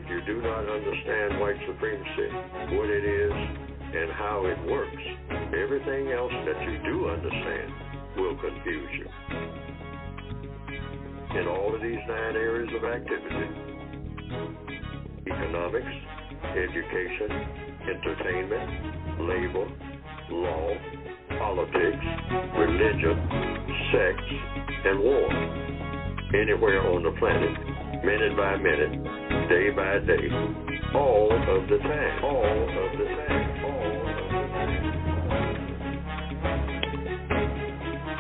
If you do not understand white supremacy, what it is, and how it works, everything else that you do understand will confuse you. In all of these 9 areas of activity, economics, education, entertainment, labor, law, politics, religion, sex, and war. Anywhere on the planet, minute by minute, day by day, all of the time, all of the time, all of the time.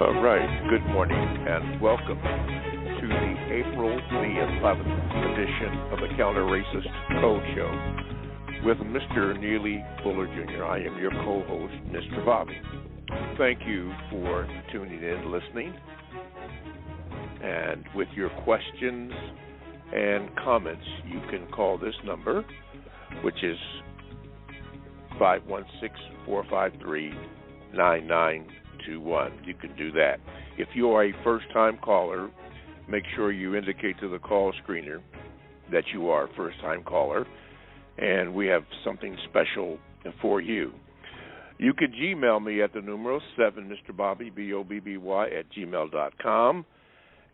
All right, good morning and welcome to the April the 11th edition of the Counter-Racist Code Show with Mr. Neely Fuller Jr. I am your co-host, Mr. Bobby. Thank you for tuning in, listening, and with your questions and comments, you can call this number, which is 516-453-9921. You can do that. If you are a first-time caller, make sure you indicate to the call screener that you are a first-time caller, and we have something special for you. You could Gmail me at the numero 7MrBobby, B-O-B-B-Y, @gmail.com.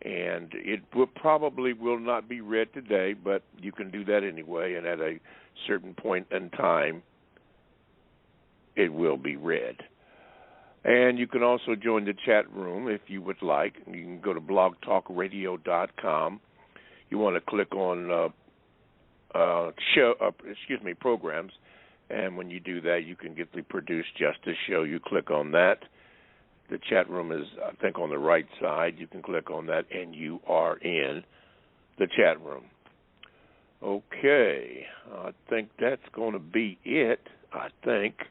And it probably will not be read today, but you can do that anyway, and at a certain point in time, it will be read. And you can also join the chat room if you would like. You can go to blogtalkradio.com. You want to click on programs, and when you do that, you can get the Produced Justice show. You click on that. The chat room is, I think, on the right side. You can click on that, and you are in the chat room. Okay. I think that's going to be it, I think.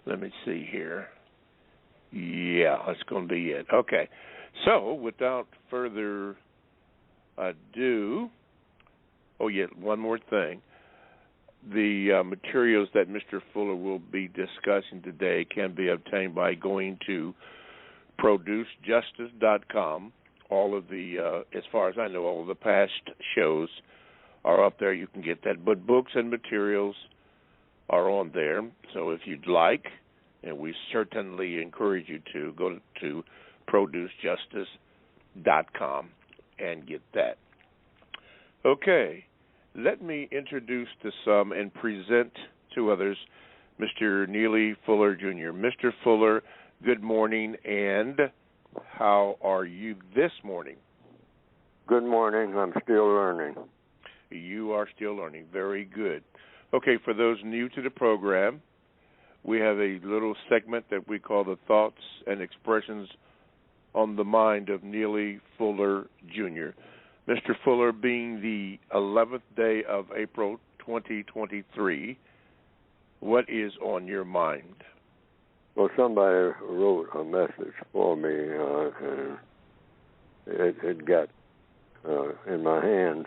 Let me see here. Yeah, that's going to be it. Okay. So, without further ado, one more thing. The materials that Mr. Fuller will be discussing today can be obtained by going to ProduceJustice.com. All of the, as far as I know, all of the past shows are up there. You can get that. But books and materials are on there. So if you'd like, and we certainly encourage you to, go to ProduceJustice.com and get that. Okay. Let me introduce to some and present to others Mr. Neely Fuller Jr. Mr. Fuller, good morning, and how are you this morning? Good morning. I'm still learning. You are still learning. Very good. Okay, for those new to the program, we have a little segment that we call the Thoughts and Expressions on the Mind of Neely Fuller Jr. Mr. Fuller, being the 11th day of April 2023, what is on your mind? Well, somebody wrote a message for me, and it got in my hands,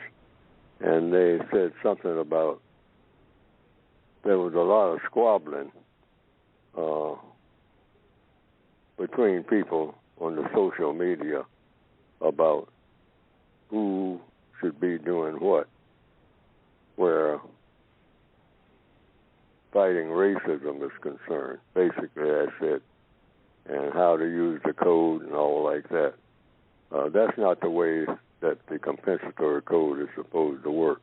and they said something about there was a lot of squabbling between people on the social media about who should be doing what, where fighting racism is concerned. Basically, that's it, and how to use the code and all like that. That's not the way that the compensatory code is supposed to work.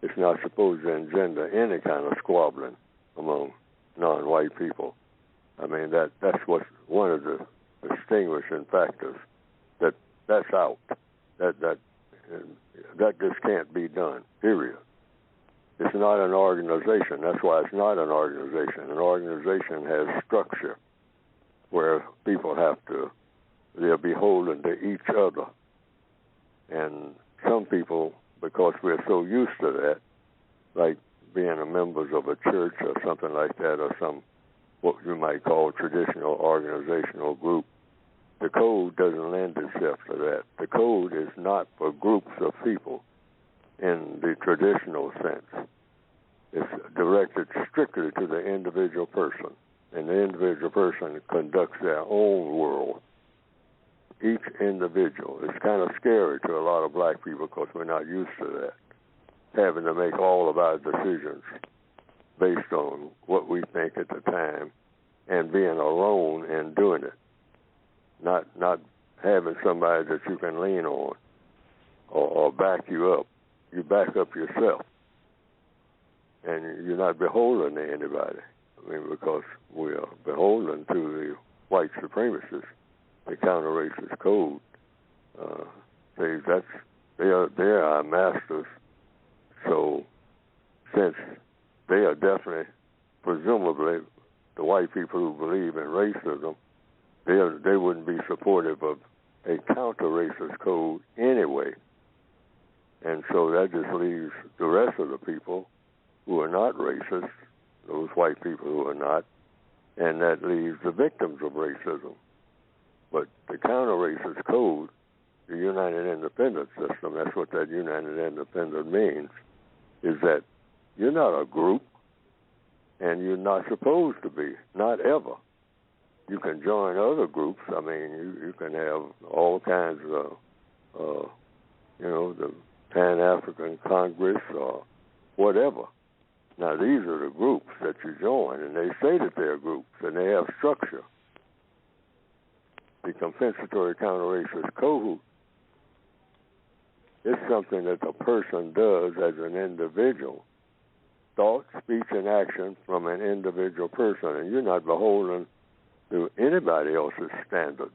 It's not supposed to engender any kind of squabbling among non-white people. I mean, that's what's one of the distinguishing factors. That's out. That just can't be done, period. It's not an organization. That's why it's not an organization. An organization has structure where people they're beholden to each other. And some people, because we're so used to that, like being a members of a church or something like that, or some, what you might call traditional organizational group, the code doesn't lend itself to that. The code is not for groups of people in the traditional sense. It's directed strictly to the individual person, and the individual person conducts their own world. Each individual. It's kind of scary to a lot of black people because we're not used to that. having to make all of our decisions based on what we think at the time and being alone and doing it. Not having somebody that you can lean on or back you up. You back up yourself. And you're not beholden to anybody. I mean, because we are beholden to the white supremacists, the counter-racist code. They are our masters. So since they are definitely, presumably, the white people who believe in racism, they wouldn't be supportive of a counter-racist code anyway. And so that just leaves the rest of the people who are not racist, those white people who are not, and that leaves the victims of racism. But the counter-racist code, the United Independent System, that's what that United Independent means, is that you're not a group, and you're not supposed to be, not ever. You can join other groups. I mean, you can have all kinds of, the Pan-African Congress or whatever. Now, these are the groups that you join, and they say that they're groups, and they have structure. The compensatory counter-racist code is something that the person does as an individual. Thought, speech, and action from an individual person, and you're not beholden to anybody else's standards,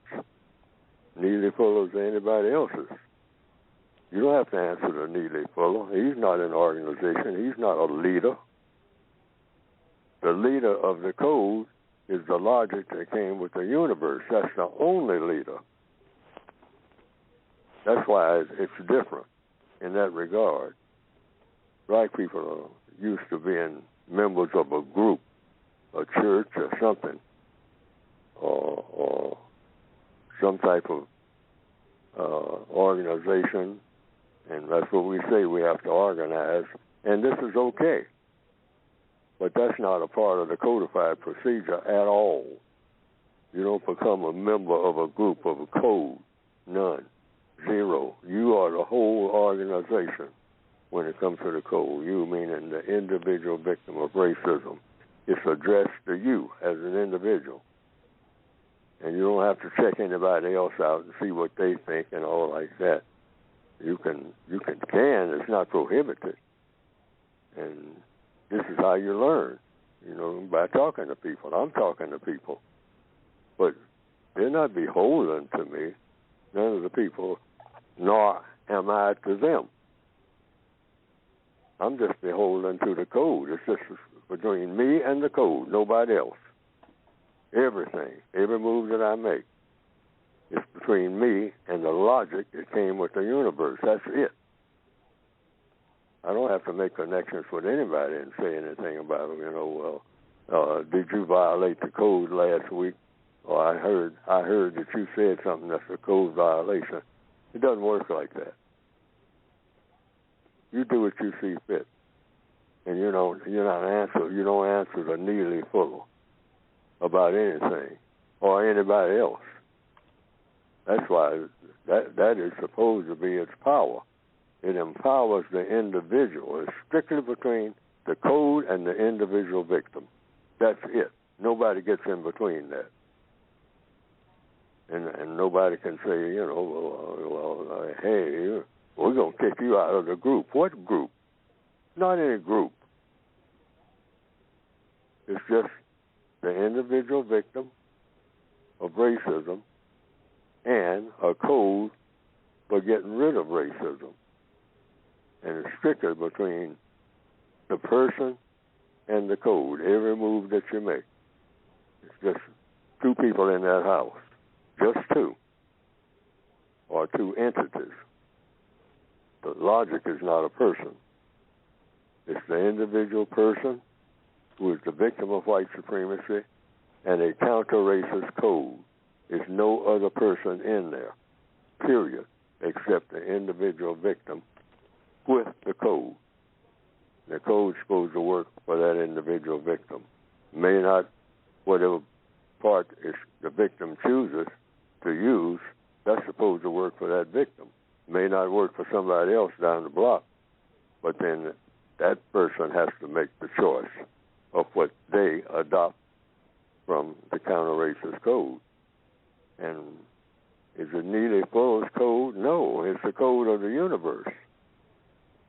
Neely Fuller's or anybody else's. You don't have to answer to Neely Fuller. He's not an organization. He's not a leader. The leader of the code is the logic that came with the universe. That's the only leader. That's why it's different in that regard. Black people are used to being members of a group, a church or something, or some type of organization, and that's what we say we have to organize, and this is okay. But that's not a part of the codified procedure at all. You don't become a member of a group, of a code. None. Zero. You are the whole organization when it comes to the code. You meaning the individual victim of racism. It's addressed to you as an individual. And you don't have to check anybody else out and see what they think and all like that. You can. It's not prohibited. And this is how you learn, by talking to people. I'm talking to people. But they're not beholden to me, none of the people, nor am I to them. I'm just beholden to the code. It's just between me and the code, nobody else. Everything, every move that I make, is between me and the logic that came with the universe. That's it. I don't have to make connections with anybody and say anything about them. Did you violate the code last week? Or I heard that you said something that's a code violation. It doesn't work like that. You do what you see fit, and you don't answer to Neely Fuller about anything or anybody else. That's why that is supposed to be its power. It empowers the individual. It's strictly between the code and the individual victim. That's it. Nobody gets in between that. And nobody can say, hey, we're going to kick you out of the group. What group? Not any group. It's just the individual victim of racism and a code for getting rid of racism. And it's strictly between the person and the code, every move that you make. It's just two people in that house, just two, or two entities. The logic is not a person. It's the individual person who is the victim of white supremacy and a counter-racist code. There's no other person in there, period, except the individual victim with the code. The code's supposed to work for that individual victim. May not, whatever part is the victim chooses to use, that's supposed to work for that victim. May not work for somebody else down the block, But then that person has to make the choice of what they adopt from the counter-racist code. And is it Neely Fuller's code? No, it's the code of the universe.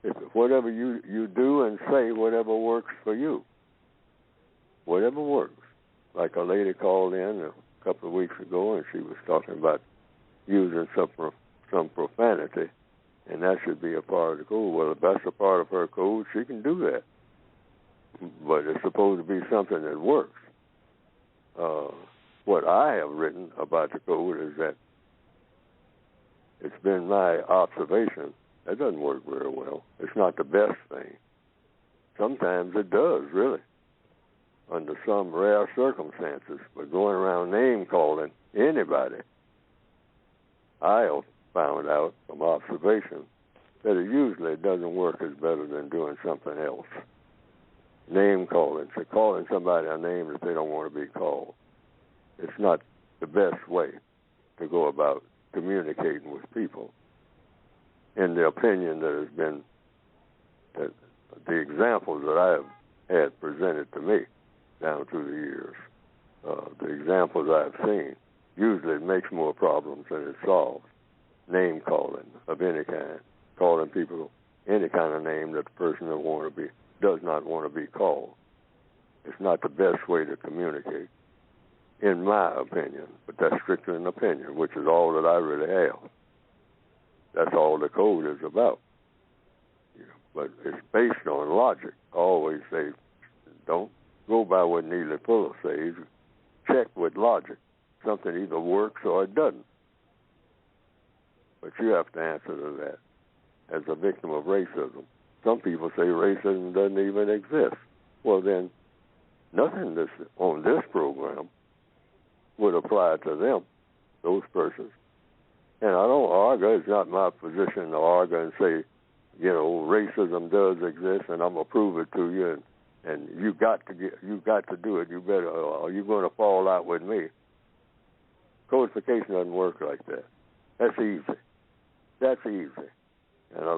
It's whatever you do and say, whatever works for you. Whatever works. Like a lady called in a couple of weeks ago, and she was talking about using some profanity, and that should be a part of the code. Well, if that's a part of her code, she can do that. But it's supposed to be something that works. What I have written about the code is that it's been my observation that doesn't work very well. It's not the best thing. Sometimes it does, really, under some rare circumstances. But going around name-calling anybody, I have found out from observation that it usually doesn't work as better than doing something else. Name-calling, so calling somebody a name that they don't want to be called. It's not the best way to go about communicating with people. In the opinion that has been, that the examples that I have had presented to me down through the years, the examples I've seen, usually it makes more problems than it solves. Name calling of any kind, calling people any kind of name that the person does not want to be called. It's not the best way to communicate, in my opinion, but that's strictly an opinion, which is all that I really have. That's all the code is about. But it's based on logic. I always say, don't go by what Neely Fuller says. Check with logic. Something either works or it doesn't. But you have to answer to that as a victim of racism. Some people say racism doesn't even exist. Well, then, nothing on this program would apply to them, those persons. And I don't argue. It's not my position to argue and say, racism does exist, and I'm gonna prove it to you, and you got to do it. You better, or you're going to fall out with me. Codification doesn't work like that. That's easy. That's easy, and a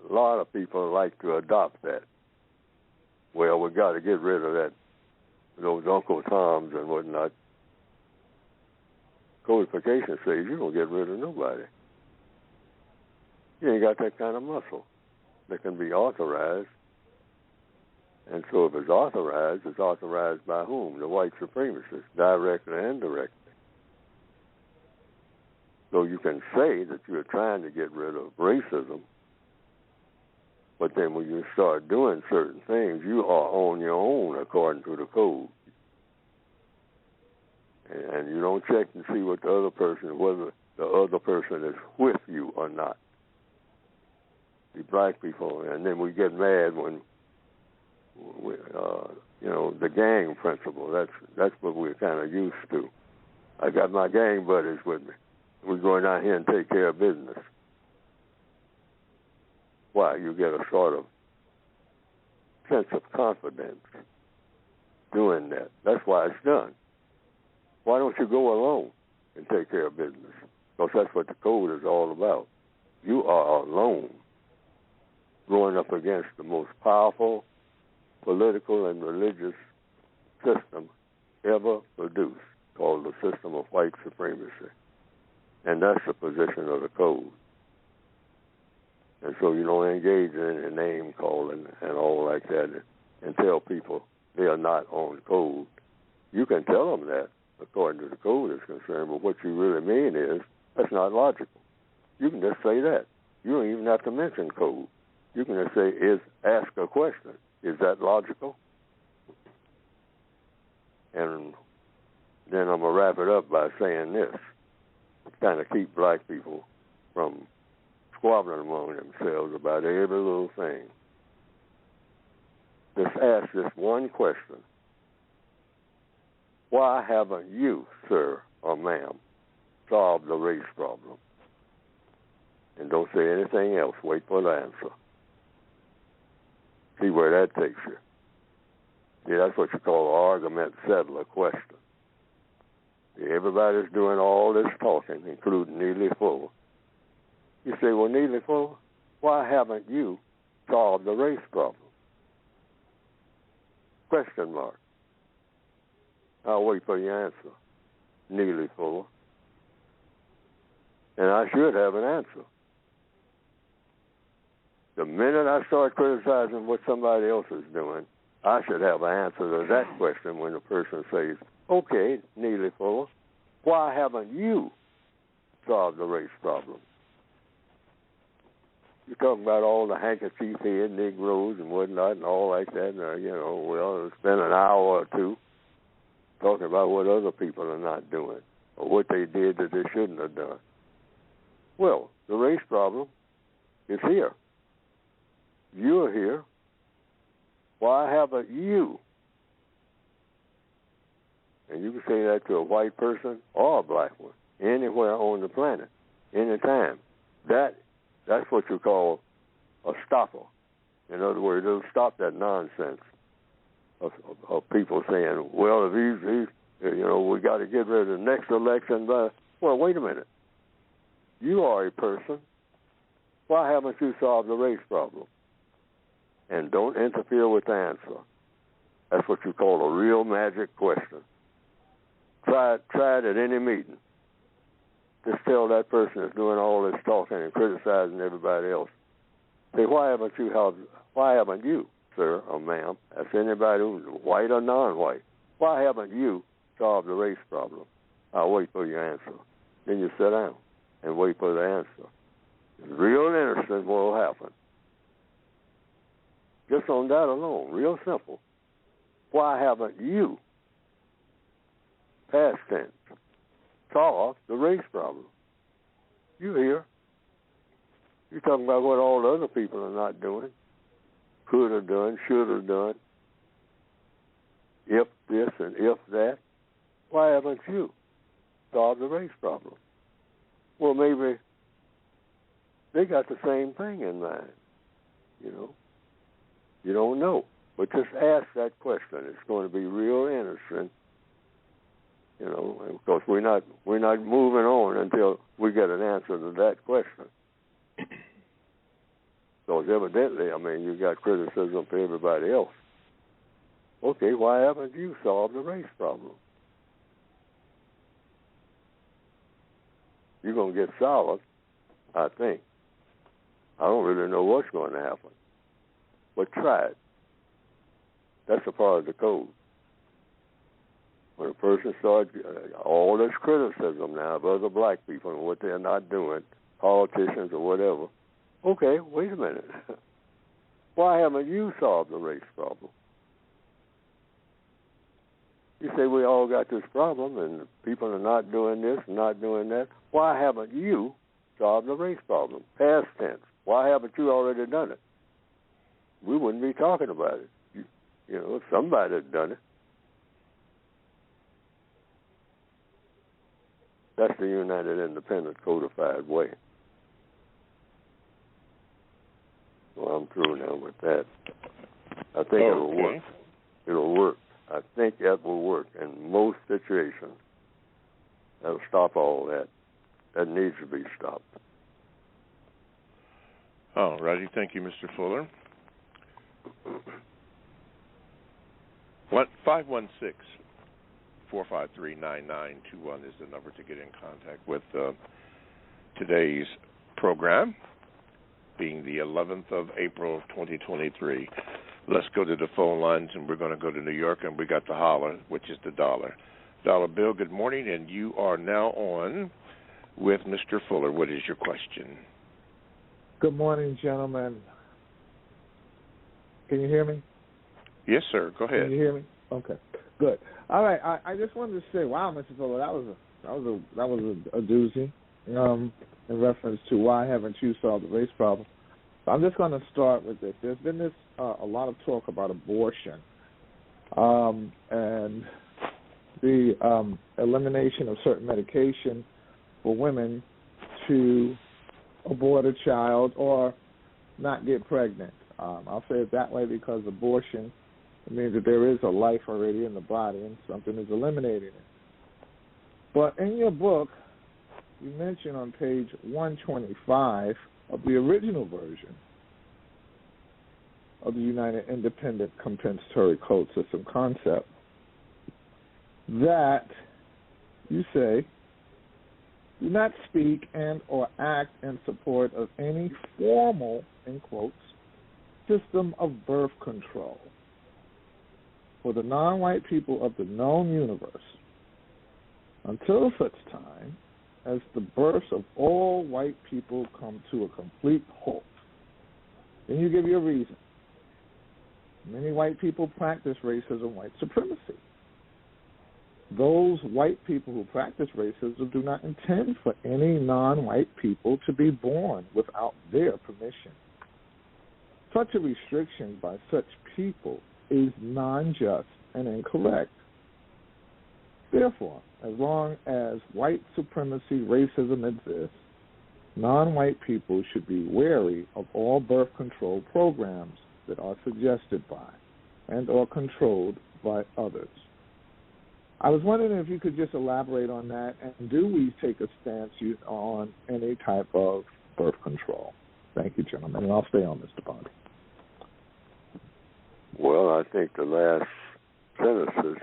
lot of people like to adopt that. Well, we got to get rid of those Uncle Toms and whatnot. Codification says you don't get rid of nobody. You ain't got that kind of muscle that can be authorized. And so if it's authorized by whom? The white supremacists, directly and indirectly. So you can say that you're trying to get rid of racism, but then when you start doing certain things, you are on your own according to the code. And you don't check and see what whether the other person is with you or not. The black people, and then we get mad when the gang principle. That's what we're kind of used to. I got my gang buddies with me. We're going out here and take care of business. Why? You get a sort of sense of confidence doing that. That's why it's done. Why don't you go alone and take care of business? Because that's what the code is all about. You are alone, going up against the most powerful political and religious system ever produced, called the system of white supremacy. And that's the position of the code. And so you don't engage in any name calling and all like that and tell people they are not on code. You can tell them that, according to the code is concerned, but what you really mean is that's not logical. You can just say that. You don't even have to mention code. You can just say, ask a question. Is that logical? And then I'm going to wrap it up by saying this, kind of keep black people from squabbling among themselves about every little thing. Just ask this one question. Why haven't you, sir or ma'am, solved the race problem? And don't say anything else. Wait for the answer. See where that takes you. See, that's what you call an argument settler question. See, everybody's doing all this talking, including Neely Fuller. You say, well, Neely Fuller, why haven't you solved solve the race problem? Question mark. I'll wait for your answer, Neely Fuller. And I should have an answer. The minute I start criticizing what somebody else is doing, I should have an answer to that question when the person says, okay, Neely Fuller, why haven't you solved the race problem? You're talking about all the handkerchief head Negroes and whatnot and all like that. And, well, spend an hour or two talking about what other people are not doing or what they did that they shouldn't have done. Well, the race problem is here. You're here. Why haven't you? And you can say that to a white person or a black one, anywhere on the planet, anytime. That's what you call a stopper. In other words, it'll stop that nonsense of people saying, well, if he's we got to get rid of the next election. Well, wait a minute. You are a person. Why haven't you solved the race problem? And don't interfere with the answer. That's what you call a real magic question. Try it at any meeting. Just tell that person that's doing all this talking and criticizing everybody else. Say, why haven't you, sir or ma'am, that's anybody who's white or non-white, why haven't you solved the race problem? I'll wait for your answer. Then you sit down and wait for the answer. It's real interesting what will happen. Just on that alone, real simple. Why haven't you, past tense, solved the race problem? You here. You're talking about what all the other people are not doing, could have done, should have done, if this and if that. Why haven't you solved the race problem? Well, maybe they got the same thing in mind, You don't know. But just ask that question. It's going to be real interesting, because we're not moving on until we get an answer to that question. Because evidently, you got criticism for everybody else. Okay, why haven't you solved the race problem? You're going to get solid, I think. I don't really know what's going to happen. But try it. That's a part of the code. When a person starts all this criticism now of other black people and what they're not doing, politicians or whatever, okay, wait a minute. Why haven't you solved the race problem? You say we all got this problem and people are not doing this and not doing that. Why haven't you solved the race problem? Past tense. Why haven't you already done it? We wouldn't be talking about it. If somebody had done it. That's the United Independent Codified Way. Well, I'm through now with that. I think it'll work. It'll work. I think that will work in most situations. That'll stop all that. That needs to be stopped. All righty. Thank you, Mr. Fuller. 516-453-9921 is the number to get in contact with today's program, being the 11th of April of 2023. Let's go to the phone lines, and we're going to go to New York, and we got the holler, which is the dollar. Dollar Bill, good morning, and you are now on with Mr. Fuller. What is your question? Good morning, gentlemen. Can you hear me? Yes, sir. Go ahead. Can you hear me? Okay, good. All right. I just wanted to say, wow, Mr. Fuller, that was a doozy. In reference to why haven't you solved the race problem? I'm just going to start with this. There's been a lot of talk about abortion and the elimination of certain medication for women to abort a child or not get pregnant. I'll say it that way because abortion means that there is a life already in the body and something is eliminating it. But in your book, you mention on page 125 of the original version of the United Independent Compensatory Code System concept that you say, do not speak and or act in support of any formal, in quotes, system of birth control for the non-white people of the known universe until such time as the births of all white people come to a complete halt. Then you give your reason. Many white people practice racism, white supremacy. Those white people who practice racism do not intend for any non-white people to be born without their permission. Such a restriction by such people is non-just and incorrect. Therefore, as long as white supremacy racism exists, non-white people should be wary of all birth control programs that are suggested by and or controlled by others. I was wondering if you could just elaborate on that, and do we take a stance on any type of birth control? Thank you, gentlemen, and I'll stay on, Mr. Bond. Well, I think the last sentences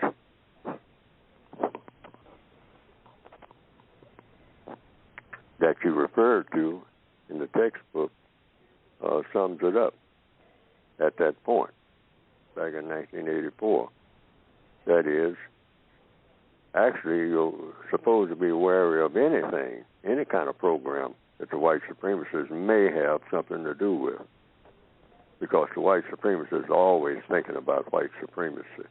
that you referred to in the textbook sums it up at that point, back in 1984. That is, actually, you're supposed to be wary of anything, any kind of program that the white supremacists may have something to do with, because the white supremacists are always thinking about white supremacy.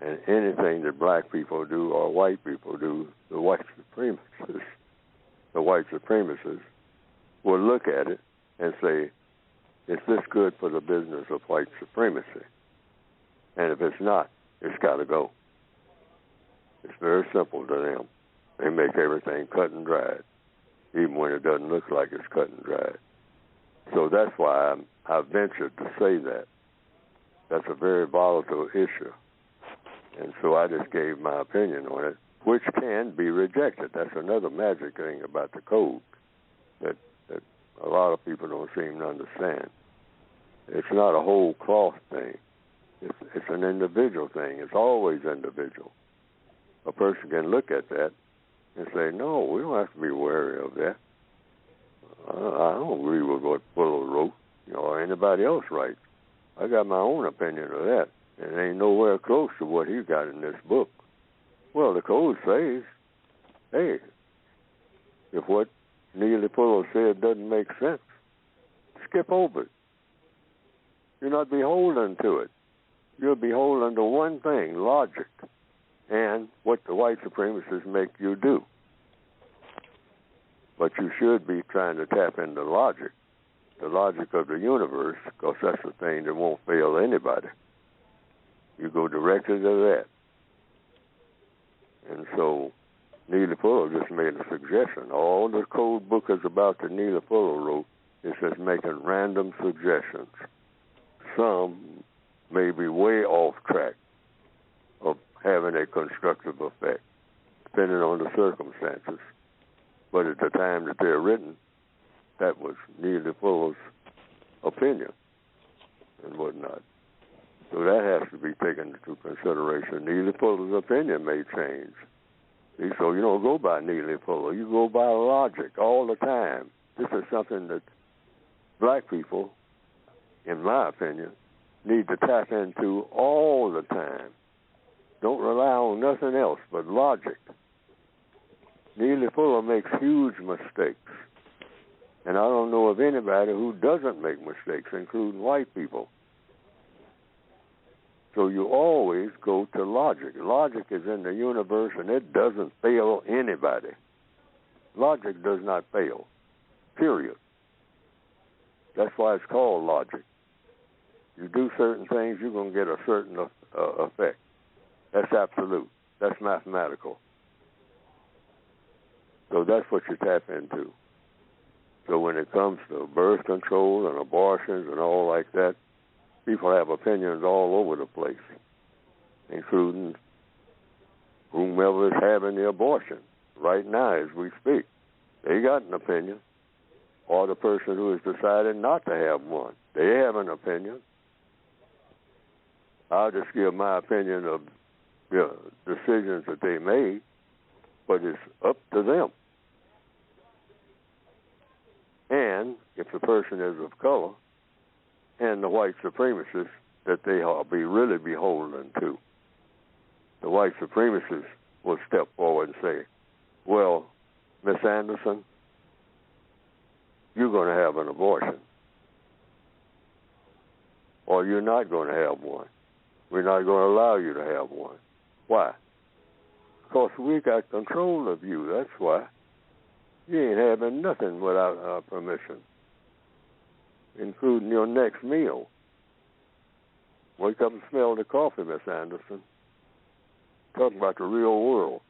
And anything that black people do or white people do, the white supremacists will look at it and say, is this good for the business of white supremacy? And if it's not, it's got to go. It's very simple to them. They make everything cut and dried, even when it doesn't look like it's cut and dried. So that's why I ventured to say that. That's a very volatile issue. And so I just gave my opinion on it, which can be rejected. That's another magic thing about the code that a lot of people don't seem to understand. It's not a whole cloth thing. It's an individual thing. It's always individual. A person can look at that and say, no, we don't have to be wary of that. I don't agree with what Fuller wrote, or anybody else writes. I got my own opinion of that, and it ain't nowhere close to what he got in this book. Well, the code says, hey, if what Neely Fuller said doesn't make sense, skip over it. You're not beholden to it. You're beholden to one thing, logic, and what the white supremacists make you do. But you should be trying to tap into logic, the logic of the universe, because that's the thing that won't fail anybody. You go directly to that. And so Neely Fuller just made a suggestion. All the code book is about that Neely Fuller wrote is just making random suggestions. Some may be way off track of having a constructive effect, depending on the circumstances. But at the time that they're written, that was Neely Fuller's opinion and whatnot. So that has to be taken into consideration. Neely Fuller's opinion may change. See, so you don't go by Neely Fuller. You go by logic all the time. This is something that black people, in my opinion, need to tap into all the time. Don't rely on nothing else but logic. Neely Fuller makes huge mistakes. And I don't know of anybody who doesn't make mistakes, including white people. So you always go to logic. Logic is in the universe, and it doesn't fail anybody. Logic does not fail, period. That's why it's called logic. You do certain things, you're going to get a certain effect. That's absolute. That's mathematical. So that's what you tap into. So when it comes to birth control and abortions and all like that, people have opinions all over the place, including whomever is having the abortion right now as we speak. They got an opinion. or the person who has decided not to have one. They have an opinion. I'll just give my opinion of the decisions that they made, but it's up to them. And if the person is of color and the white supremacists that they are really beholden to, the white supremacists will step forward and say, well, Miss Anderson, you're going to have an abortion, or you're not going to have one. We're not going to allow you to have one. Why? Because we got control of you, that's why. You ain't having nothing without our permission, including your next meal. Wake up and smell the coffee, Miss Anderson. Talking about the real world.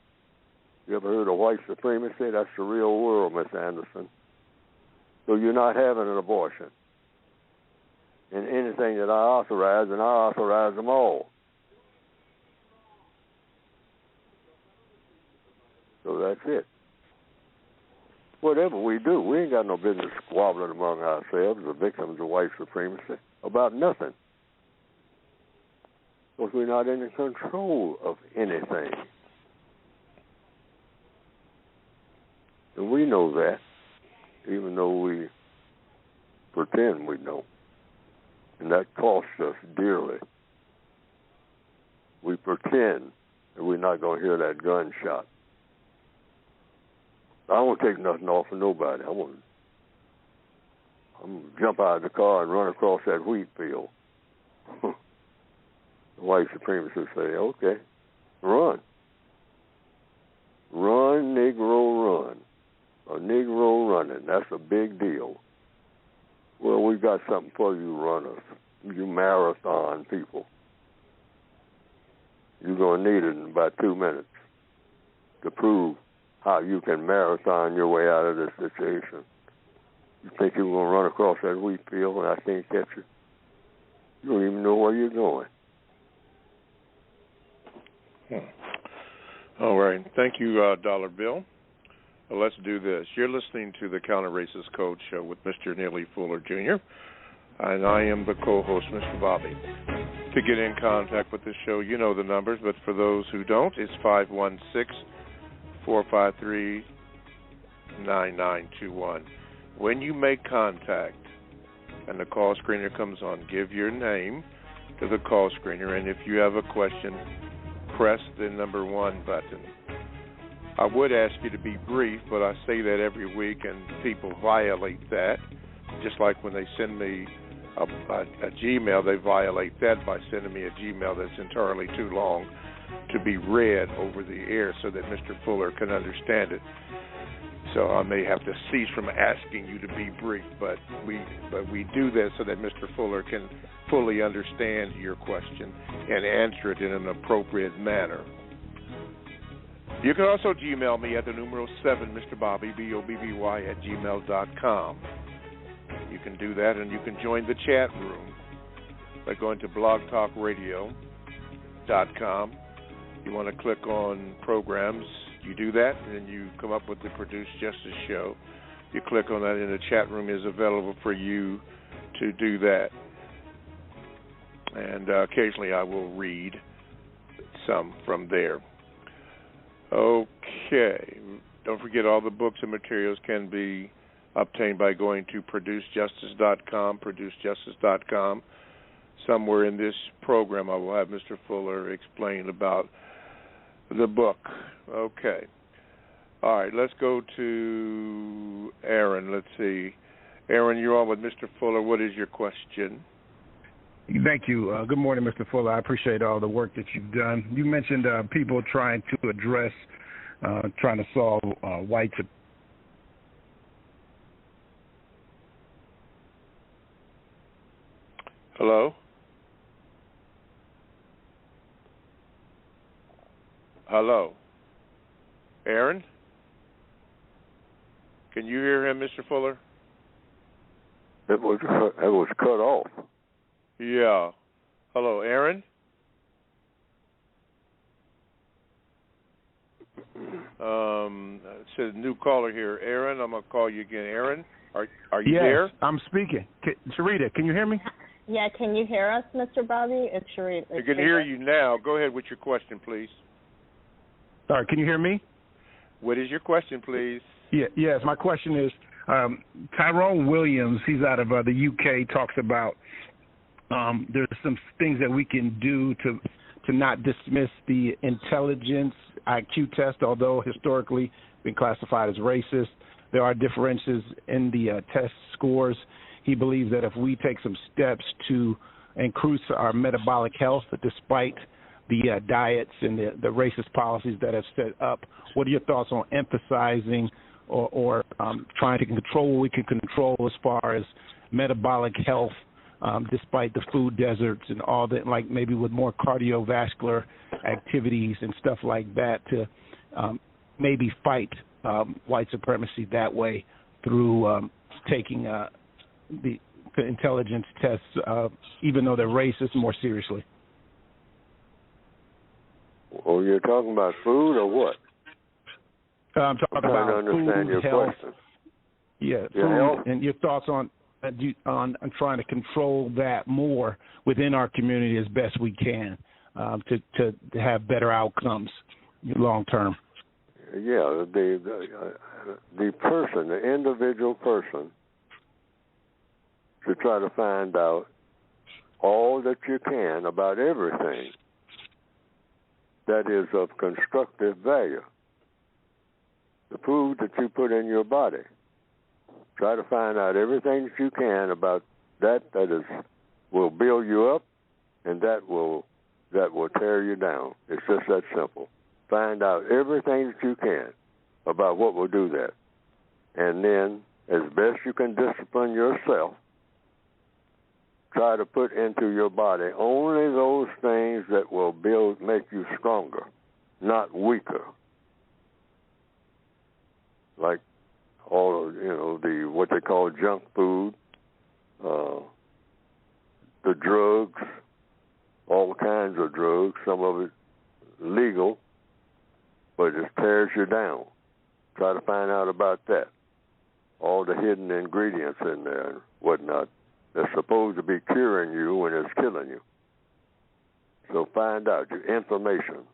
You ever heard of white supremacy? That's the real world, Miss Anderson. So you're not having an abortion. And anything that I authorize, and I authorize them all. So that's it. Whatever we do, we ain't got no business squabbling among ourselves, the victims of white supremacy, about nothing. Because we're not in control of anything. And we know that, even though we pretend we know. And that costs us dearly. We pretend that we're not going to hear that gunshot. I won't take nothing off of nobody. I'm going to jump out of the car and run across that wheat field. The white supremacists say, okay, run. Run, Negro, run. A Negro running, that's a big deal. Well, we got something for you runners, you marathon people. You're going to need it in about 2 minutes to prove how you can marathon your way out of this situation. You think you're going to run across that wheat field and I can't catch you? You don't even know where you're going. All right. Thank you, Dollar Bill. Well, let's do this. You're listening to the Counter-Racist Code Show with Mr. Neely Fuller, Jr., and I am the co-host, Mr. Bobby. To get in contact with the show, you know the numbers, but for those who don't, it's 516-453-9921. When you make contact and the call screener comes on, give your name to the call screener, and if you have a question, press the number 1 button. I would ask you to be brief, but I say that every week, and people violate that. Just like when they send me a Gmail, they violate that by sending me a Gmail that's entirely too long to be read over the air so that Mr. Fuller can understand it. So I may have to cease from asking you to be brief, but we do that so that Mr. Fuller can fully understand your question and answer it in an appropriate manner. You can also Gmail me at the numeral 7, Mr. Bobby, BOBBY, @gmail.com. You can do that, and you can join the chat room by going to blogtalkradio.com. You want to click on programs, you do that, and then you come up with the Produced Justice Show. You click on that, and the chat room is available for you to do that. And occasionally I will read some from there. Okay. Don't forget all the books and materials can be obtained by going to producejustice.com, producejustice.com. Somewhere in this program I will have Mr. Fuller explain about the book. Okay. All right, let's go to Aaron. Let's see. Aaron, you're on with Mr. Fuller. What is your question? Thank you. Good morning, Mr. Fuller. I appreciate all the work that you've done. You mentioned people trying to address, trying to solve white. Hello? Hello? Aaron? Can you hear him, Mr. Fuller? It was cut off. Yeah. Hello, Aaron? It says new caller here. Aaron, I'm going to call you again. Aaron? Are you yes, there? I'm speaking. Sharita, can you hear me? Yeah, can you hear us, Mr. Bobby? It's Sharita. I can hear you now. Go ahead with your question, please. Sorry, can you hear me? What is your question, please? Yes, my question is, Tyrone Williams, he's out of the UK, talks about there's some things that we can do to not dismiss the intelligence IQ test, although historically been classified as racist. There are differences in the test scores. He believes that if we take some steps to increase our metabolic health, despite the diets and the racist policies that have set up, what are your thoughts on emphasizing or trying to control what we can control as far as metabolic health, despite the food deserts and all that, like maybe with more cardiovascular activities and stuff like that to maybe fight white supremacy that way through taking the intelligence tests, even though they're racist, more seriously? Well, you're talking about food or what? I'm talking about to understand food, your health. question. Yeah, Your food, health? and your thoughts on trying to control that more within our community as best we can to have better outcomes long term. Yeah, the person, the individual person, should try to find out all that you can about everything that is of constructive value. The food that you put in your body. Try to find out everything that you can about that will build you up, and that will tear you down. It's just that simple. Find out everything that you can about what will do that, and then, as best you can discipline yourself, try to put into your body only those things that will make you stronger, not weaker. Like all of, the what they call junk food, the drugs, all kinds of drugs, some of it legal, but it just tears you down. Try to find out about that. All the hidden ingredients in there and whatnot that's supposed to be curing you when it's killing you. So find out your information.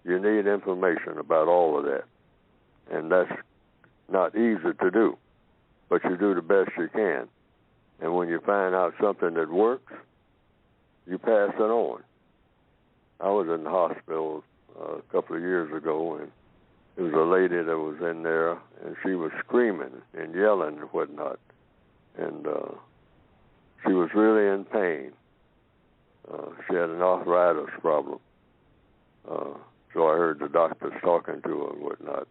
You need information about all of that. And that's not easy to do, but you do the best you can. And when you find out something that works, you pass it on. I was in the hospital a couple of years ago, and there was a lady that was in there, and she was screaming and yelling and whatnot. And she was really in pain. She had an arthritis problem. So I heard the doctors talking to her and whatnot.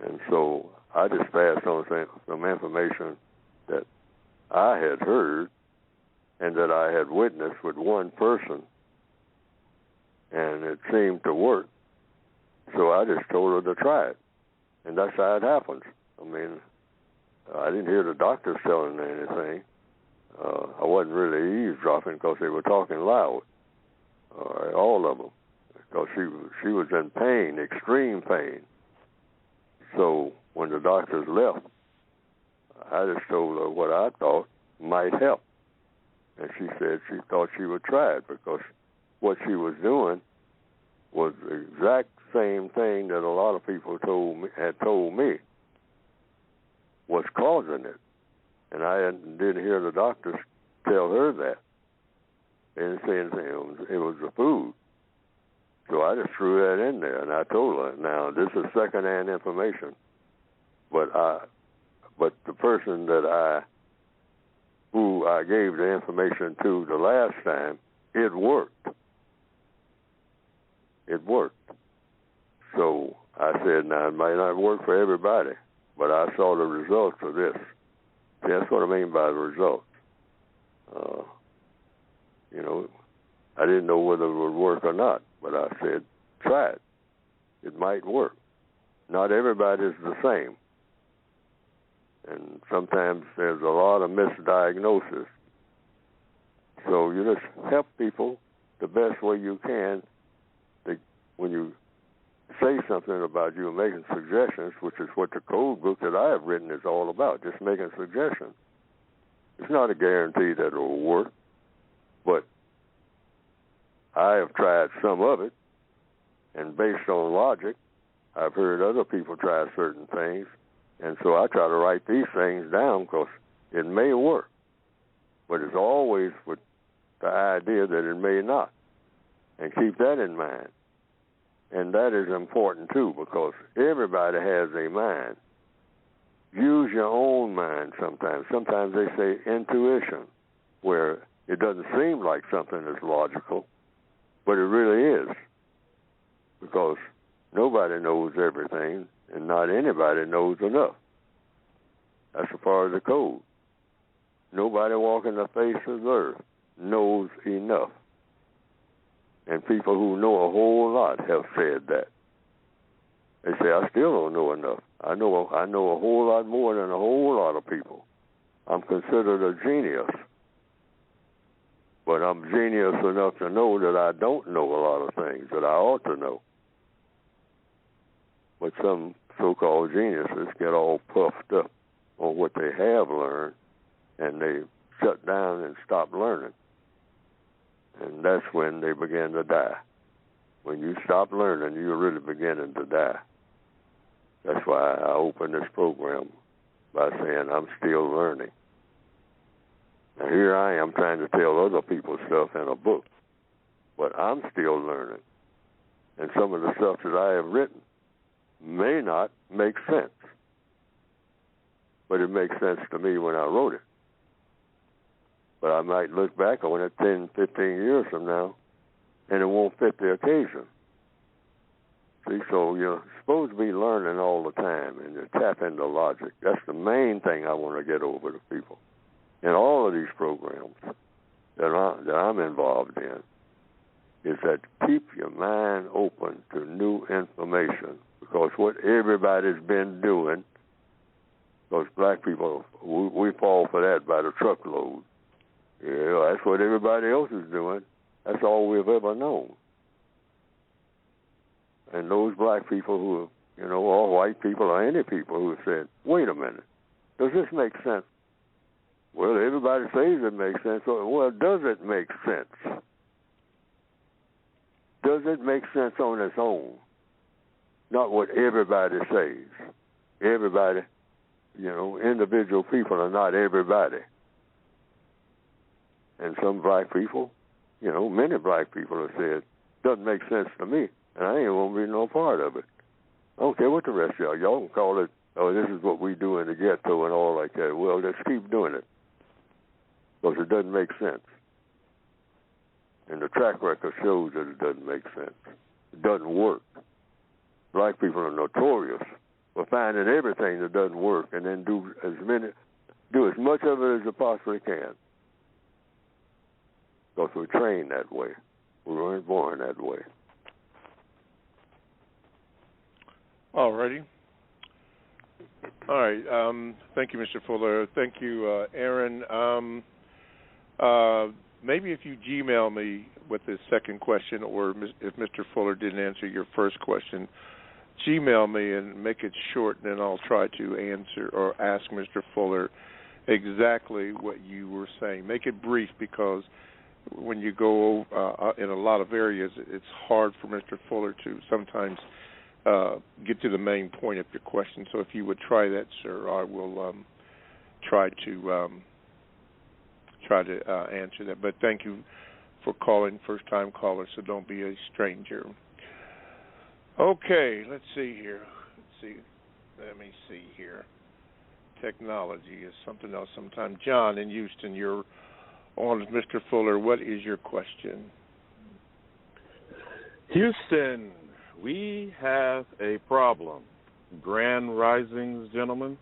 And so I just passed on some information that I had heard and that I had witnessed with one person, and it seemed to work. So I just told her to try it, and that's how it happens. I mean, I didn't hear the doctors telling her anything. I wasn't really eavesdropping because they were talking loud, all of them, because she was in pain, extreme pain. So when the doctors left, I just told her what I thought might help. And she said she thought she would try it because what she was doing was the exact same thing that a lot of people had told me was causing it. And I didn't hear the doctors tell her that. They didn't say anything. It was the food. So I just threw that in there, and I told her, now, this is secondhand information, but the person who I gave the information to the last time, it worked. It worked. So I said, now, it might not work for everybody, but I saw the results of this. See, that's what I mean by the results. I didn't know whether it would work or not, but I said, try it. It might work. Not everybody's the same. And sometimes there's a lot of misdiagnosis. So you just help people the best way you can when you say something about you, making suggestions, which is what the code book that I have written is all about, just making suggestions. It's not a guarantee that it will work, but I have tried some of it, and based on logic, I've heard other people try certain things, and so I try to write these things down because it may work, but it's always with the idea that it may not, and keep that in mind. And that is important, too, because everybody has a mind. Use your own mind sometimes. Sometimes they say intuition, where it doesn't seem like something is logical, but it really is, because nobody knows everything, and not anybody knows enough. That's a part of the code. Nobody walking the face of the earth knows enough. And people who know a whole lot have said that. They say, I still don't know enough. I know a whole lot more than a whole lot of people. I'm considered a genius. But I'm genius enough to know that I don't know a lot of things that I ought to know. But some so-called geniuses get all puffed up on what they have learned, and they shut down and stop learning. And that's when they begin to die. When you stop learning, you're really beginning to die. That's why I open this program by saying I'm still learning. Now here I am trying to tell other people stuff in a book, but I'm still learning. And some of the stuff that I have written may not make sense, but it makes sense to me when I wrote it. But I might look back on it 10, 15 years from now, and it won't fit the occasion. See, so you're supposed to be learning all the time, and you tap into logic. That's the main thing I want to get over to people. In all of these programs that I'm involved in, is that keep your mind open to new information, because what everybody's been doing, those black people, we fall for that by the truckload. Yeah, that's what everybody else is doing. That's all we've ever known. And those black people who, or white people or any people who have said, wait a minute, does this make sense? Well, everybody says it makes sense. Well, does it make sense? Does it make sense on its own? Not what everybody says. Everybody, individual people are not everybody. And some black people, many black people have said, doesn't make sense to me, and I ain't going to be no part of it. I don't care what the rest of y'all. Y'all can call it, this is what we do in the ghetto and all like that. Well, let's keep doing it, because it doesn't make sense. And the track record shows that it doesn't make sense. It doesn't work. Black people are notorious for finding everything that doesn't work and then do as much of it as you possibly can. Because we're trained that way. We weren't born that way. All righty. All right. Thank you, Mr. Fuller. Thank you, Aaron. Maybe if you Gmail me with the second question, or if Mr. Fuller didn't answer your first question, Gmail me and make it short, and then I'll try to answer or ask Mr. Fuller exactly what you were saying. Make it brief, because when you go in a lot of areas, it's hard for Mr. Fuller to sometimes get to the main point of your question. So if you would try that, sir, I will try to answer that. But thank you for calling, first-time caller, so don't be a stranger. Okay, let's see here. Let me see here. Technology is something else sometimes. John in Houston, you're on with Mr. Fuller. What is your question? Houston, we have a problem. Grand Risings, gentlemen,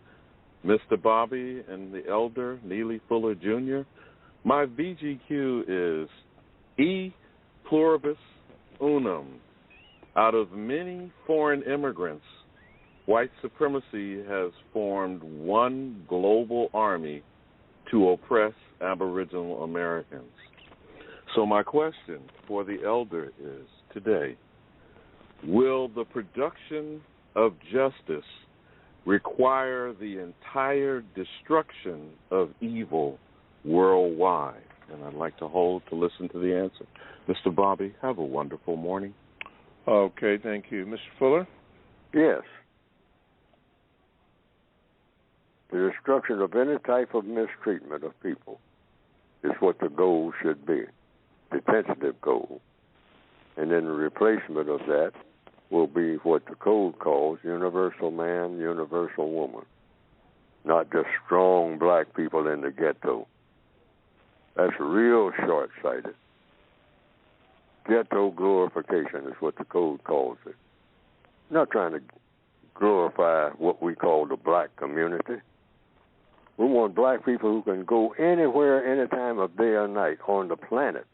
Mr. Bobby and the elder, Neely Fuller Jr. My VGQ is E pluribus unum. Out of many foreign immigrants, white supremacy has formed one global army to oppress Aboriginal Americans. So my question for the elder is today, Will the production of justice require the entire destruction of evil worldwide? And I'd like to hold to listen to the answer. Mr. Bobby, have a wonderful morning. Okay, thank you. Mr. Fuller? Yes. The destruction of any type of mistreatment of people is what the goal should be, the tentative goal. And then the replacement of that will be what the code calls universal man, universal woman, not just strong black people in the ghetto. That's real short-sighted. Ghetto glorification is what the code calls it. I'm not trying to glorify what we call the black community. We want black people who can go anywhere, any time of day or night on the planet.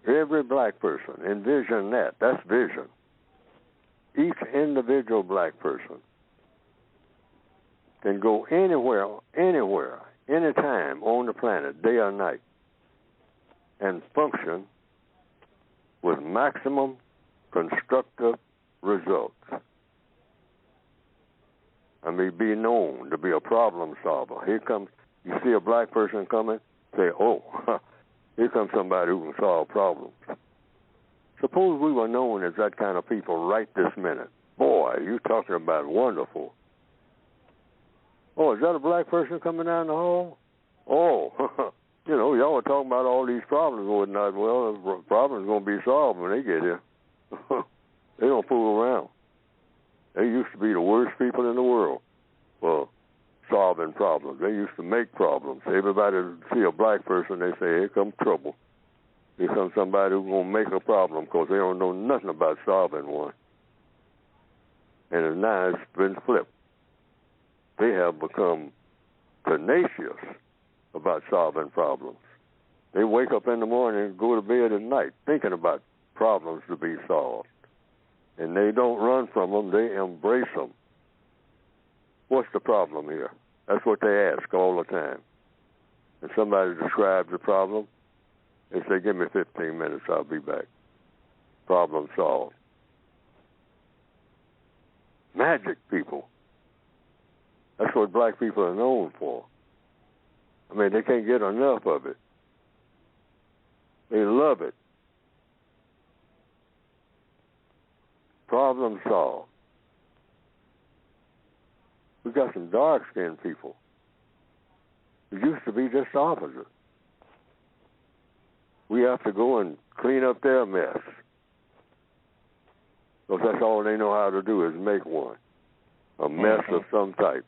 Every black person, envision that. That's vision. Each individual black person can go anywhere, anytime on the planet, day or night, and function with maximum constructive results. I mean, be known to be a problem solver. Here comes, you see a black person coming, say, oh, here comes somebody who can solve problems. Suppose we were known as that kind of people right this minute. Boy, you're talking about wonderful. Oh, is that a black person coming down the hall? Oh, y'all were talking about all these problems and whatnot. Well, the problems are going to be solved when they get here. They don't fool around. They used to be the worst people in the world for solving problems. They used to make problems. Everybody would see a black person, they say, here comes trouble. Here comes somebody who's going to make a problem because they don't know nothing about solving one. And now it's been flipped. They have become tenacious about solving problems. They wake up in the morning and go to bed at night thinking about problems to be solved. And they don't run from them, they embrace them. What's the problem here? That's what they ask all the time. And somebody describes the problem, they say, give me 15 minutes, I'll be back. Problem solved. Magic people. That's what black people are known for. I mean, they can't get enough of it. They love it. Problem solved. We got some dark-skinned people. It used to be just the opposite. We have to go and clean up their mess. Because that's all they know how to do is make one. A mess of some type.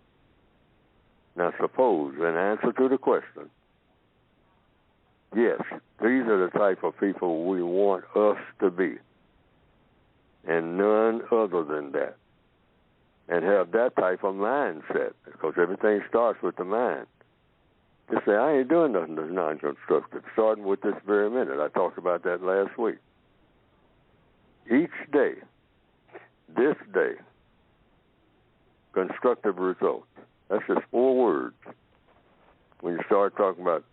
Now suppose, in answer to the question, yes, these are the type of people we want us to be. And none other than that. And have that type of mindset, because everything starts with the mind. Just say, I ain't doing nothing that's non-constructive, starting with this very minute. I talked about that last week. Each day, this day, constructive results. That's just 4 words. When you start talking about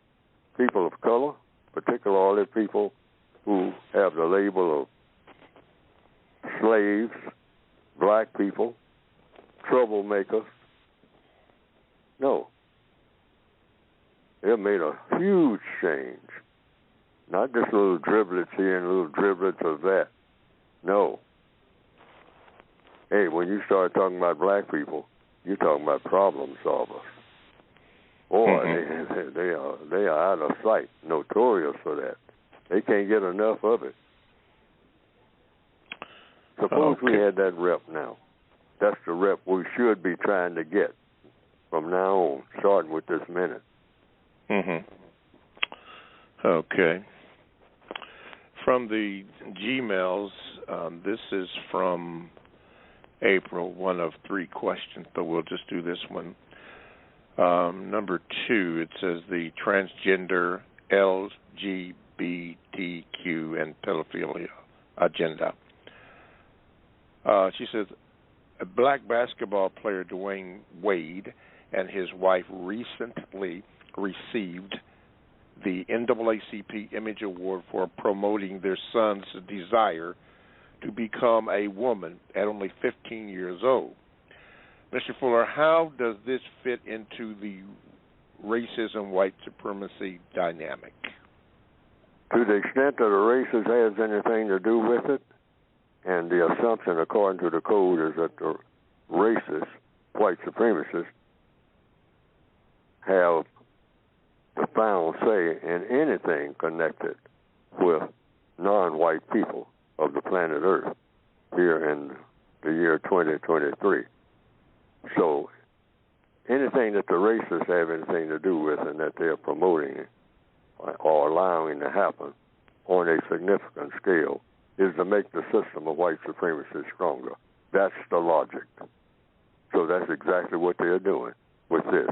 people of color, particularly people who have the label of slaves, black people, troublemakers. No. They've made a huge change. Not just little driblets here and little driblets of that. No. Hey, when you start talking about black people, you're talking about problem solvers. Boy, they are out of sight, notorious for that. They can't get enough of it. Suppose we had that rep now. That's the rep we should be trying to get from now on, starting with this minute. Okay. From the Gmails, this is from April, one of 3 questions, but we'll just do this one. Number 2, it says the transgender LGBTQ and pedophilia agenda. She says, a black basketball player, Dwayne Wade, and his wife recently received the NAACP Image Award for promoting their son's desire to become a woman at only 15 years old. Mr. Fuller, how does this fit into the racism, white supremacy dynamic? To the extent that the races has anything to do with it, and the assumption according to the code is that the racists, white supremacists, have the final say in anything connected with non-white people of the planet Earth here in the year 2023. So anything that the racists have anything to do with and that they're promoting or allowing to happen on a significant scale is to make the system of white supremacy stronger. That's the logic. So that's exactly what they're doing with this.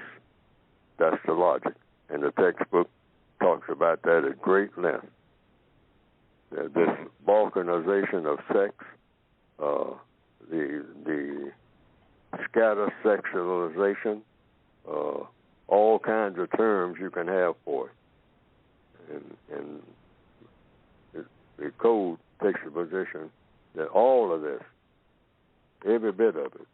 That's the logic. And the textbook talks about that at great length. This balkanization of sex, the scatter sexualization, all kinds of terms you can have for it. And the code takes the position that all of this, every bit of it,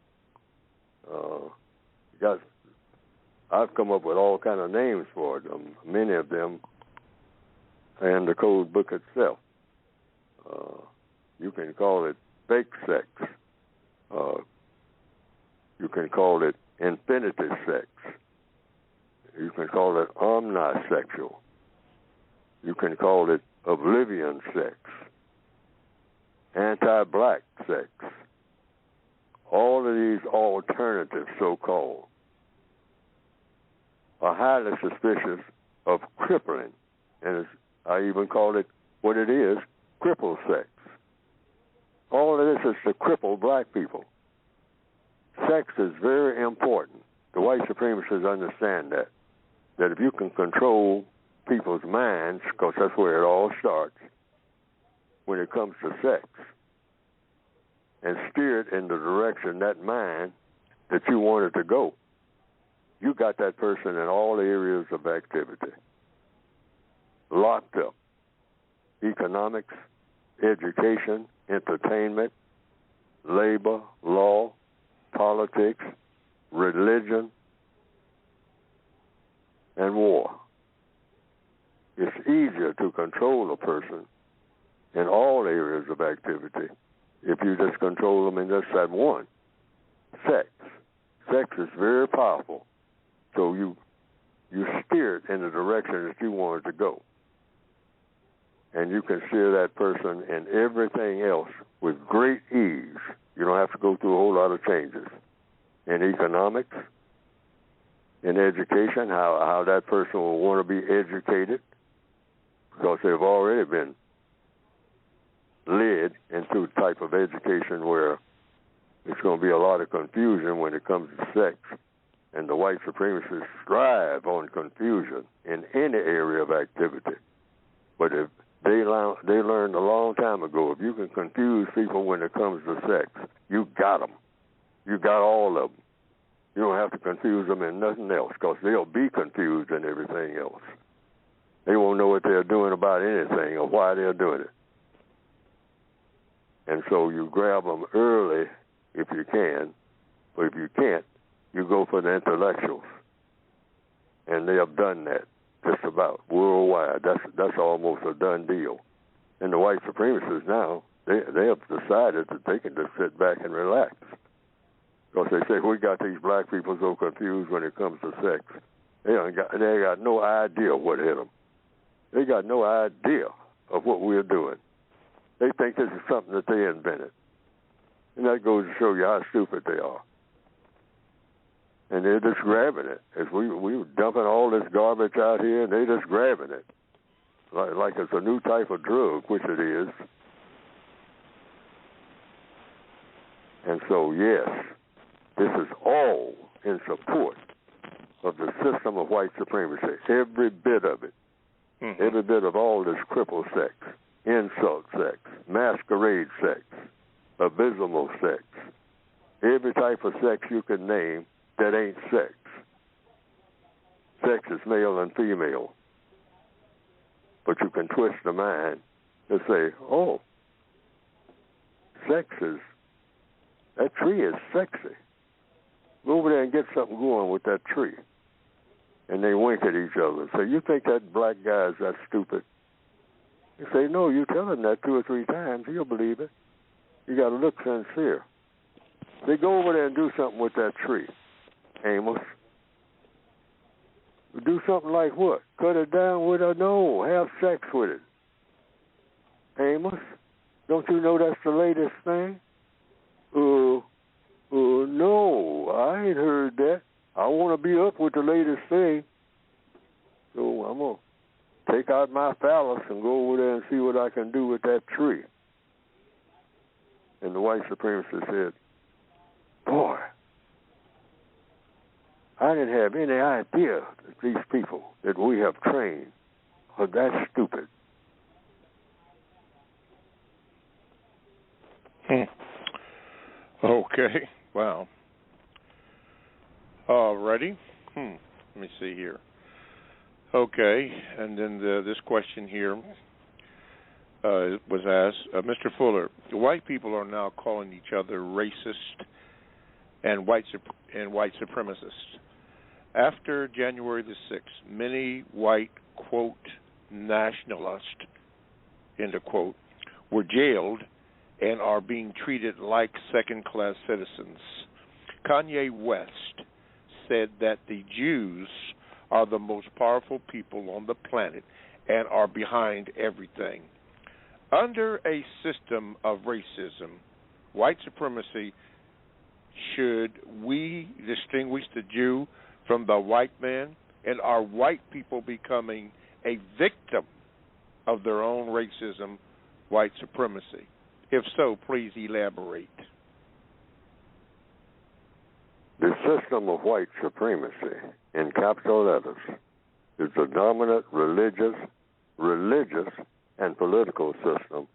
I've come up with all kind of names for them, many of them, and the code book itself. You can call it fake sex. You can call it infinitive sex. You can call it omnisexual. You can call it oblivion sex, anti-black sex. All of these alternatives, so-called, are highly suspicious of crippling, and I even call it what it is, cripple sex. All of this is to cripple black people. Sex is very important. The white supremacists understand that if you can control people's minds, because that's where it all starts, when it comes to sex, and steer it in the direction, that mind, that you want it to go, you got that person in all areas of activity, locked up. Economics, education, entertainment, labor, law, politics, religion, and war. It's easier to control a person in all areas of activity if you just control them in just that one. Sex. Sex is very powerful. So you steer it in the direction that you want it to go. And you can steer that person in everything else with great ease. You don't have to go through a whole lot of changes. In economics, in education, how that person will want to be educated, because they've already been led into a type of education where it's going to be a lot of confusion when it comes to sex. And the white supremacists strive on confusion in any area of activity. But if they learned a long time ago, if you can confuse people when it comes to sex, you got them. You got all of them. You don't have to confuse them in nothing else, because they'll be confused in everything else. They won't know what they're doing about anything or why they're doing it. And so you grab them early if you can, but if you can't, you go for the intellectuals. And they have done that just about worldwide. That's almost a done deal. And the white supremacists now, they have decided that they can just sit back and relax. Because they say, we got these black people so confused when it comes to sex. They got no idea what hit them. They got no idea of what we're doing. They think this is something that they invented. And that goes to show you how stupid they are. And they're just grabbing it. As we were dumping all this garbage out here, and they're just grabbing it. Like it's a new type of drug, which it is. And so, yes, this is all in support of the system of white supremacy. Every bit of it. Mm-hmm. Every bit of all this cripple sex, insult sex, masquerade sex, abysmal sex. Every type of sex you can name that ain't sex. Sex is male and female. But you can twist the mind and say, oh, that tree is sexy. Go over there and get something going with that tree. And they wink at each other and say, you think that black guy is that stupid? You say, no, you tell him that 2 or 3 times, he'll believe it. You got to look sincere. They go over there and do something with that tree, Amos. Do something like what? Cut it down with a no. Have sex with it. Amos, don't you know that's the latest thing? No, I ain't heard that. I want to be up with the latest thing. So I'm going to take out my phallus and go over there and see what I can do with that tree. And the white supremacist said, boy, I didn't have any idea that these people that we have trained are that stupid. Okay. Wow. Ready? Let me see here. Okay. And then this question here was asked, Mr. Fuller, white people are now calling each other racist and white supremacists. After January the 6th, many white, quote, nationalists, end of quote, were jailed and are being treated like second-class citizens. Kanye West said that the Jews are the most powerful people on the planet and are behind everything. Under a system of racism, white supremacy, should we distinguish the Jew from the white man? And are white people becoming a victim of their own racism, white supremacy? If so, please elaborate. The system of white supremacy, in capital letters, is the dominant religious, and political system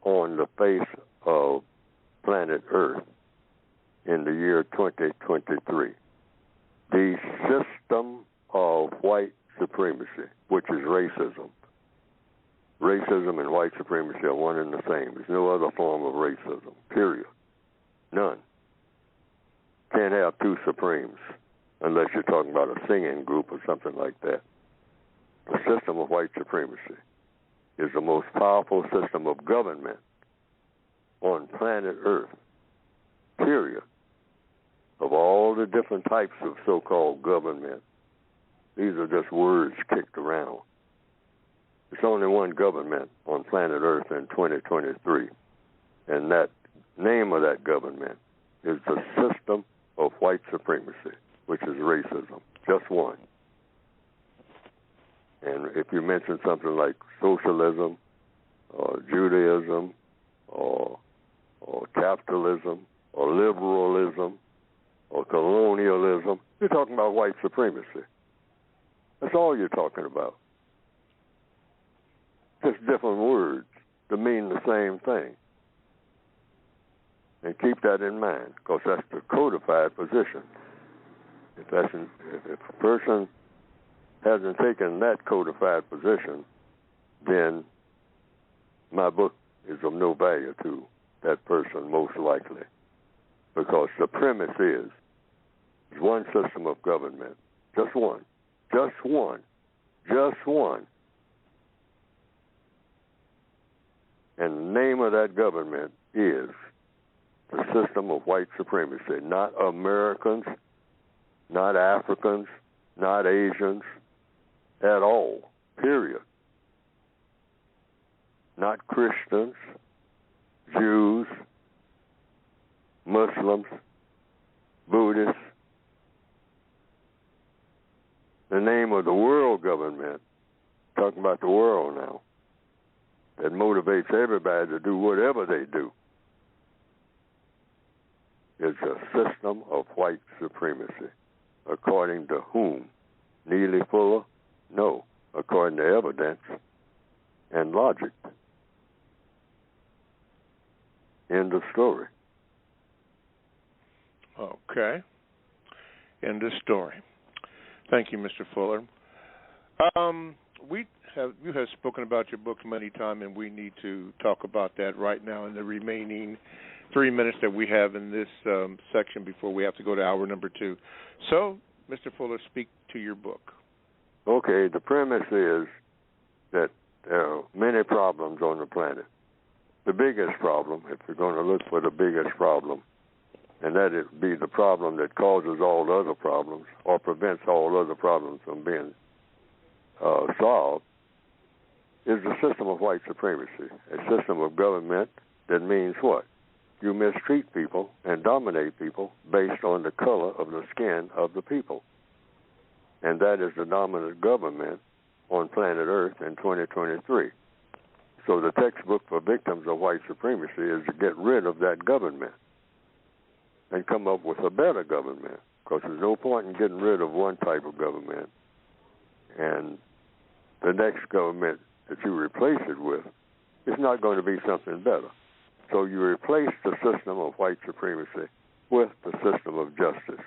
on the face of planet Earth in the year 2023. The system of white supremacy, which is racism. Racism and white supremacy are one and the same. There's no other form of racism, period. None. Can't have two supremes unless you're talking about a singing group or something like that. The system of white supremacy is the most powerful system of government on planet Earth, period. Of all the different types of so-called government, these are just words kicked around. There's only one government on planet Earth in 2023, and that name of that government is the system of white supremacy, which is racism. Just one. And if you mention something like socialism or Judaism or capitalism or liberalism or colonialism, you're talking about white supremacy. That's all you're talking about. Just different words to mean the same thing. And keep that in mind, because that's the codified position. If a person hasn't taken that codified position, then my book is of no value to that person, most likely. Because the premise is one system of government, just one, just one, just one. And the name of that government is the system of white supremacy, not Americans, not Africans, not Asians, at all, period. Not Christians, Jews, Muslims, Buddhists. The name of the world government, talking about the world now, that motivates everybody to do whatever they do, is a system of white supremacy. According to whom? Neely Fuller? No. According to evidence and logic. End of story. Okay. End of story. Thank you, Mr. Fuller. have spoken about your book many times, and we need to talk about that right now in the remaining 3 minutes that we have in this section before we have to go to hour number 2. So, Mr. Fuller, speak to your book. Okay, the premise is that there are many problems on the planet. The biggest problem, if you're going to look for the biggest problem, and that would be the problem that causes all the other problems or prevents all other problems from being solved, is the system of white supremacy, a system of government that means what? You mistreat people and dominate people based on the color of the skin of the people. And that is the dominant government on planet Earth in 2023. So the textbook for victims of white supremacy is to get rid of that government and come up with a better government, because there's no point in getting rid of one type of government and the next government that you replace it with is not going to be something better. So you replace the system of white supremacy with the system of justice,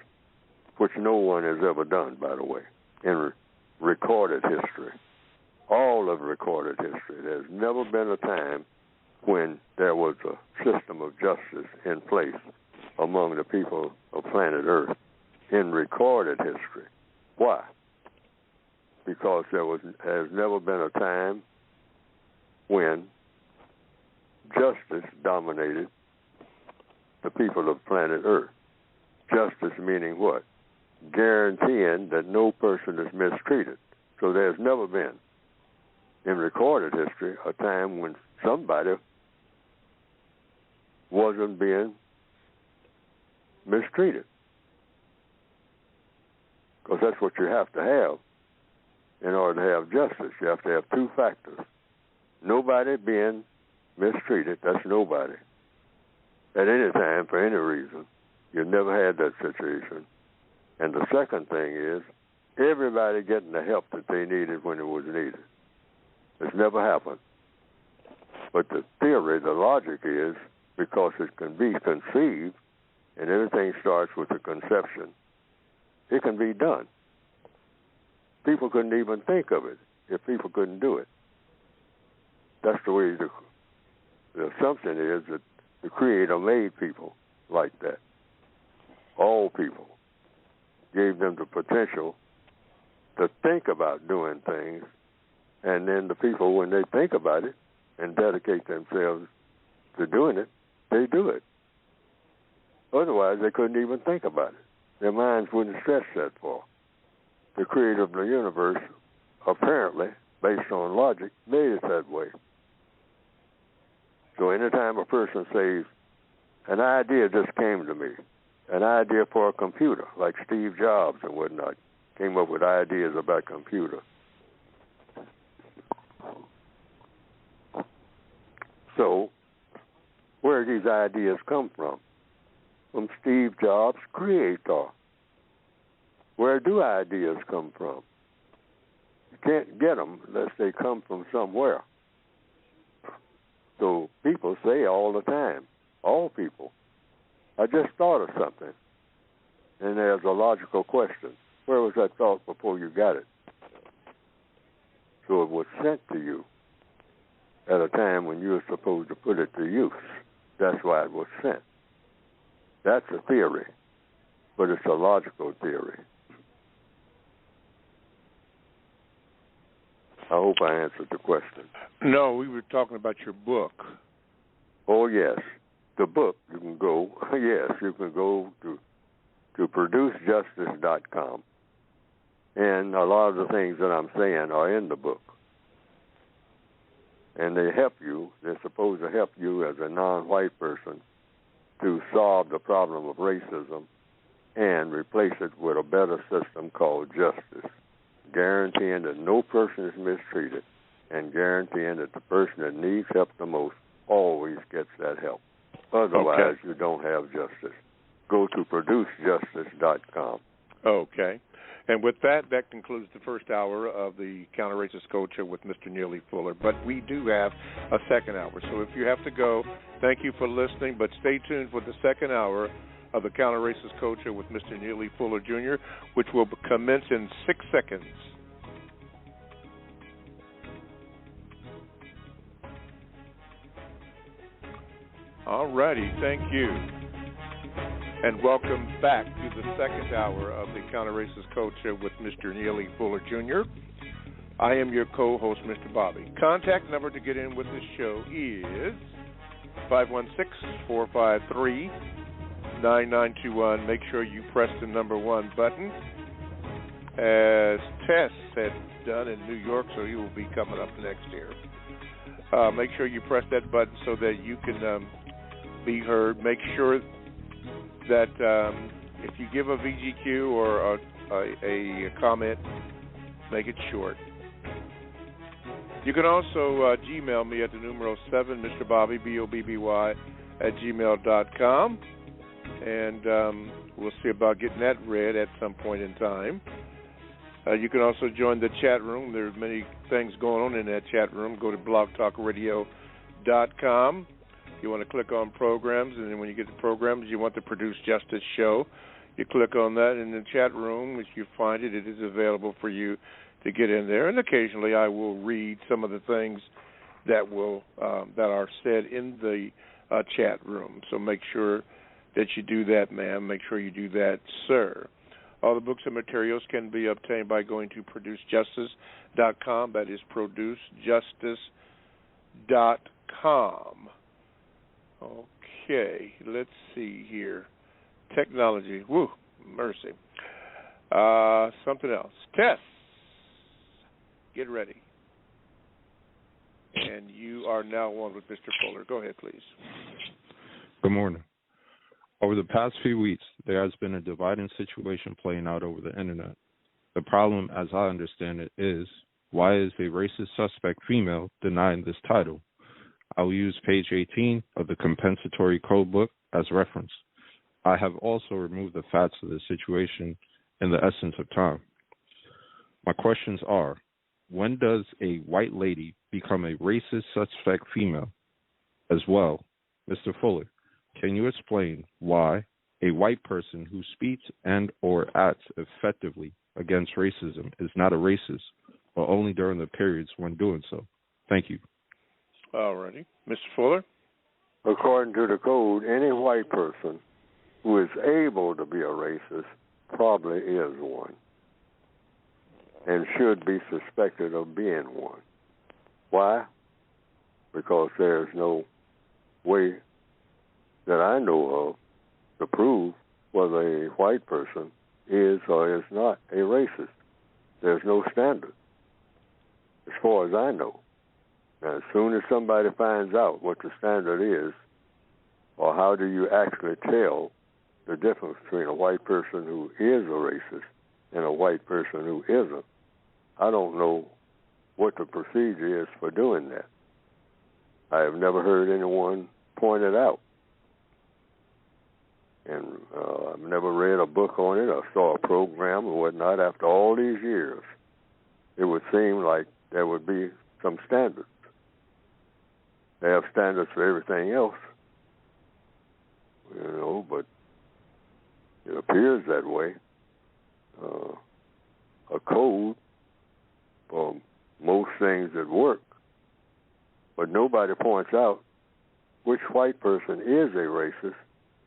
which no one has ever done, by the way, in recorded history. All of recorded history. There's never been a time when there was a system of justice in place among the people of planet Earth in recorded history. Why? Because has never been a time when justice dominated the people of planet Earth. Justice meaning what? Guaranteeing that no person is mistreated. So there's never been, in recorded history, a time when somebody wasn't being mistreated. Because that's what you have to have in order to have justice. You have to have two factors. Nobody being mistreated, that's nobody. At any time, for any reason. You've never had that situation. And the second thing is everybody getting the help that they needed when it was needed. It's never happened. But the theory, the logic is, because it can be conceived, and everything starts with the conception, it can be done. People couldn't even think of it if people couldn't do it. That's the way the assumption is that the Creator made people like that. All people. Gave them the potential to think about doing things, and then the people, when they think about it and dedicate themselves to doing it, they do it. Otherwise, they couldn't even think about it. Their minds wouldn't stretch that far. The Creator of the universe, apparently, based on logic, made it that way. So anytime a person says, an idea just came to me, an idea for a computer, like Steve Jobs and whatnot, came up with ideas about computer. So, where do these ideas come from? From Steve Jobs, creator. Where do ideas come from? You can't get them unless they come from somewhere. So people say all the time, all people, I just thought of something. And there's a logical question. Where was that thought before you got it? So it was sent to you at a time when you were supposed to put it to use. That's why it was sent. That's a theory, but it's a logical theory. I hope I answered the question. No, we were talking about your book. Oh, yes. The book, you can go to producejustice.com. And a lot of the things that I'm saying are in the book. And they help you. They're supposed to help you as a non-white person to solve the problem of racism and replace it with a better system called justice, guaranteeing that no person is mistreated and guaranteeing that the person that needs help the most always gets that help. Otherwise, you don't have justice. Go to producejustice.com. Okay. And with that, that concludes the first hour of the Counter-Racist Culture with Mr. Neely Fuller. But we do have a second hour. So if you have to go, thank you for listening. But stay tuned for the second hour of the Counter-Racist Culture with Mr. Neely Fuller, Jr., which will commence in 6 seconds. All righty, thank you. And welcome back to the second hour of the Counter-Racist Code Show with Mr. Neely Fuller Jr. I am your co-host, Mr. Bobby. Contact number to get in with this show is 516-453-9921. Make sure you press the number 1 button, as Tess had done in New York, so he will be coming up next year. Make sure you press that button so that you can be heard. Make sure that if you give a VGQ or a comment, make it short. You can also Gmail me at the numero 7, Mr. Bobby, BOBBY, @gmail.com. And we'll see about getting that read at some point in time. You can also join the chat room. There's many things going on in that chat room. Go to blogtalkradio.com. You want to click on programs, and then when you get to programs, you want the Produce Justice show. You click on that in the chat room. If you find it, it is available for you to get in there. And occasionally I will read some of the things that are said in the chat room. So make sure that you do that, ma'am. Make sure you do that, sir. All the books and materials can be obtained by going to producejustice.com. That is producejustice.com. Okay, let's see here. Technology. Woo, mercy. Something else. Tess, get ready. And you are now on with Mr. Fuller. Go ahead, please. Good morning. Over the past few weeks, there has been a dividing situation playing out over the Internet. The problem, as I understand it, is why is a racist suspect female denying this title? I will use page 18 of the compensatory code book as reference. I have also removed the facts of the situation in the essence of time. My questions are, when does a white lady become a racist suspect female? As well, Mr. Fuller, can you explain why a white person who speaks and or acts effectively against racism is not a racist, or only during the periods when doing so? Thank you. All righty. Mr. Fuller? According to the code, any white person who is able to be a racist probably is one and should be suspected of being one. Why? Because there's no way that I know of to prove whether a white person is or is not a racist. There's no standard, as far as I know. Now, as soon as somebody finds out what the standard is, or how do you actually tell the difference between a white person who is a racist and a white person who isn't, I don't know what the procedure is for doing that. I have never heard anyone point it out. And I've never read a book on it or saw a program or whatnot. After all these years, it would seem like there would be some standards. They have standards for everything else, but it appears that way. A code for most things that work, but nobody points out which white person is a racist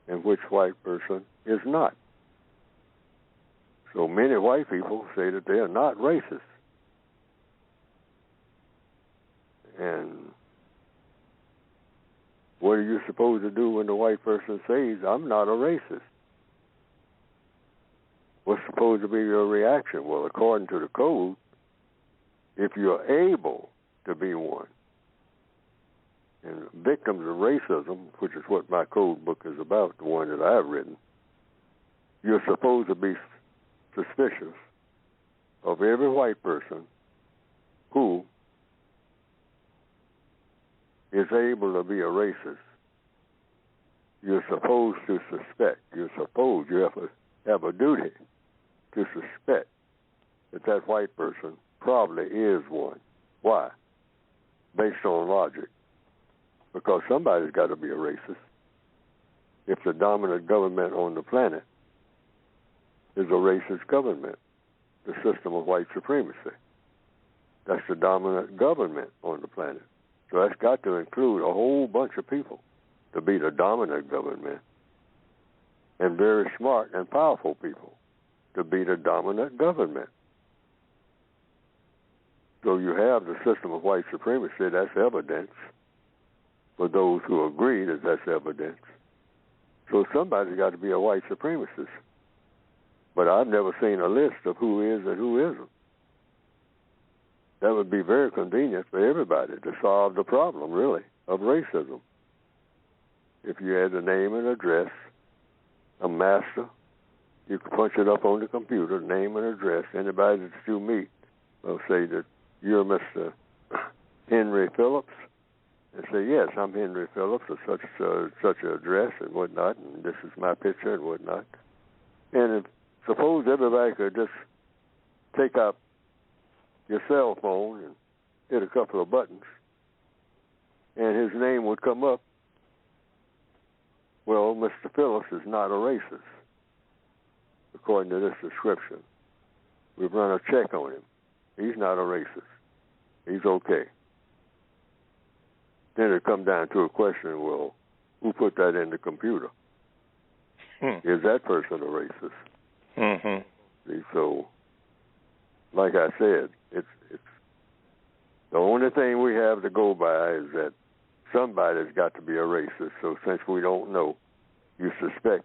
and which white person is not. So many white people say that they are not racist. And what are you supposed to do when the white person says, I'm not a racist? What's supposed to be your reaction? Well, according to the code, if you're able to be one, and victims of racism, which is what my code book is about, the one that I've written, you're supposed to be suspicious of every white person who is able to be a racist. You're supposed to suspect. You have a duty to suspect that white person probably is one. Why? Based on logic. Because somebody's got to be a racist. If the dominant government on the planet is a racist government, the system of white supremacy, that's the dominant government on the planet. So that's got to include a whole bunch of people to be the dominant government, and very smart and powerful people to be the dominant government. So you have the system of white supremacy. That's evidence for those who agree that that's evidence. So somebody's got to be a white supremacist. But I've never seen a list of who is and who isn't. That would be very convenient for everybody to solve the problem, really, of racism. If you had a name and address, a master, you could punch it up on the computer, name and address. Anybody that you meet will say that you're Mr. Henry Phillips, and say, yes, I'm Henry Phillips of such an address and whatnot, and this is my picture and whatnot. And suppose everybody could just take out your cell phone and hit a couple of buttons, and his name would come up. Well, Mr. Phillips is not a racist, according to this description. We've run a check on him. He's not a racist. He's okay. Then it comes down to a question, well, who put that in the computer? Is that person a racist? Mm-hmm. See, so, like I said, it's the only thing we have to go by is that somebody's got to be a racist. So since we don't know, you suspect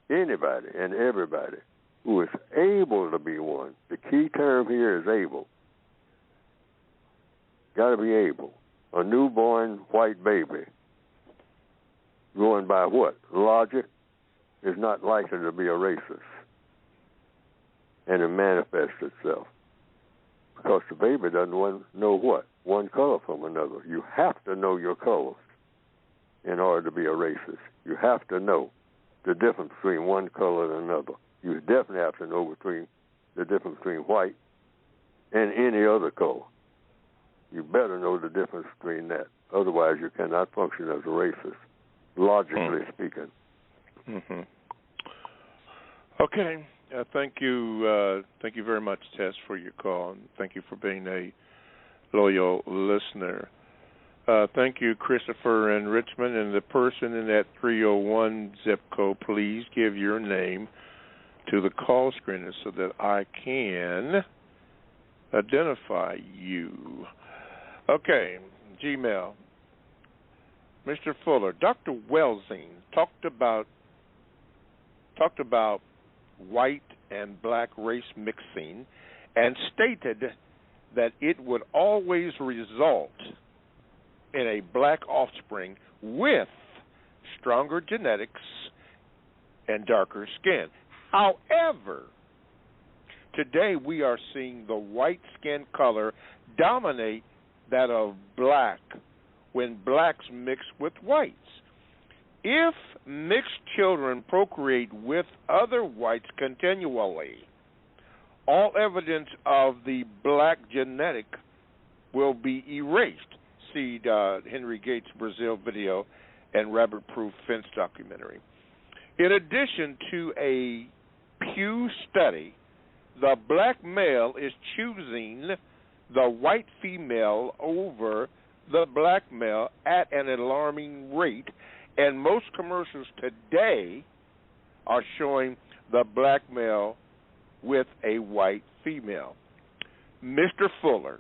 anybody and everybody who is able to be one. The key term here is able. Got to be able. A newborn white baby, going by what? Logic, is not likely to be a racist. And it manifests itself. Because the baby doesn't know what? One color from another. You have to know your colors in order to be a racist. You have to know the difference between one color and another. You definitely have to know the difference between white and any other color. You better know the difference between that. Otherwise, you cannot function as a racist, logically speaking. Mm-hmm. Okay. Thank you very much, Tess, for your call, and thank you for being a loyal listener. Thank you, Christopher in Richmond, and the person in that 301 zip code, please give your name to the call screener so that I can identify you. Okay, Gmail. Mr. Fuller, Dr. Welsing talked about white and black race mixing and stated that it would always result in a black offspring with stronger genetics and darker skin. However, today we are seeing the white skin color dominate that of black when blacks mix with whites. If mixed children procreate with other whites continually, all evidence of the black genetic will be erased. See Henry Gates' Brazil video and rabbit-proof fence documentary. In addition to a Pew study, the black male is choosing the white female over the black male at an alarming rate, and most commercials today are showing the black male with a white female. Mr. Fuller,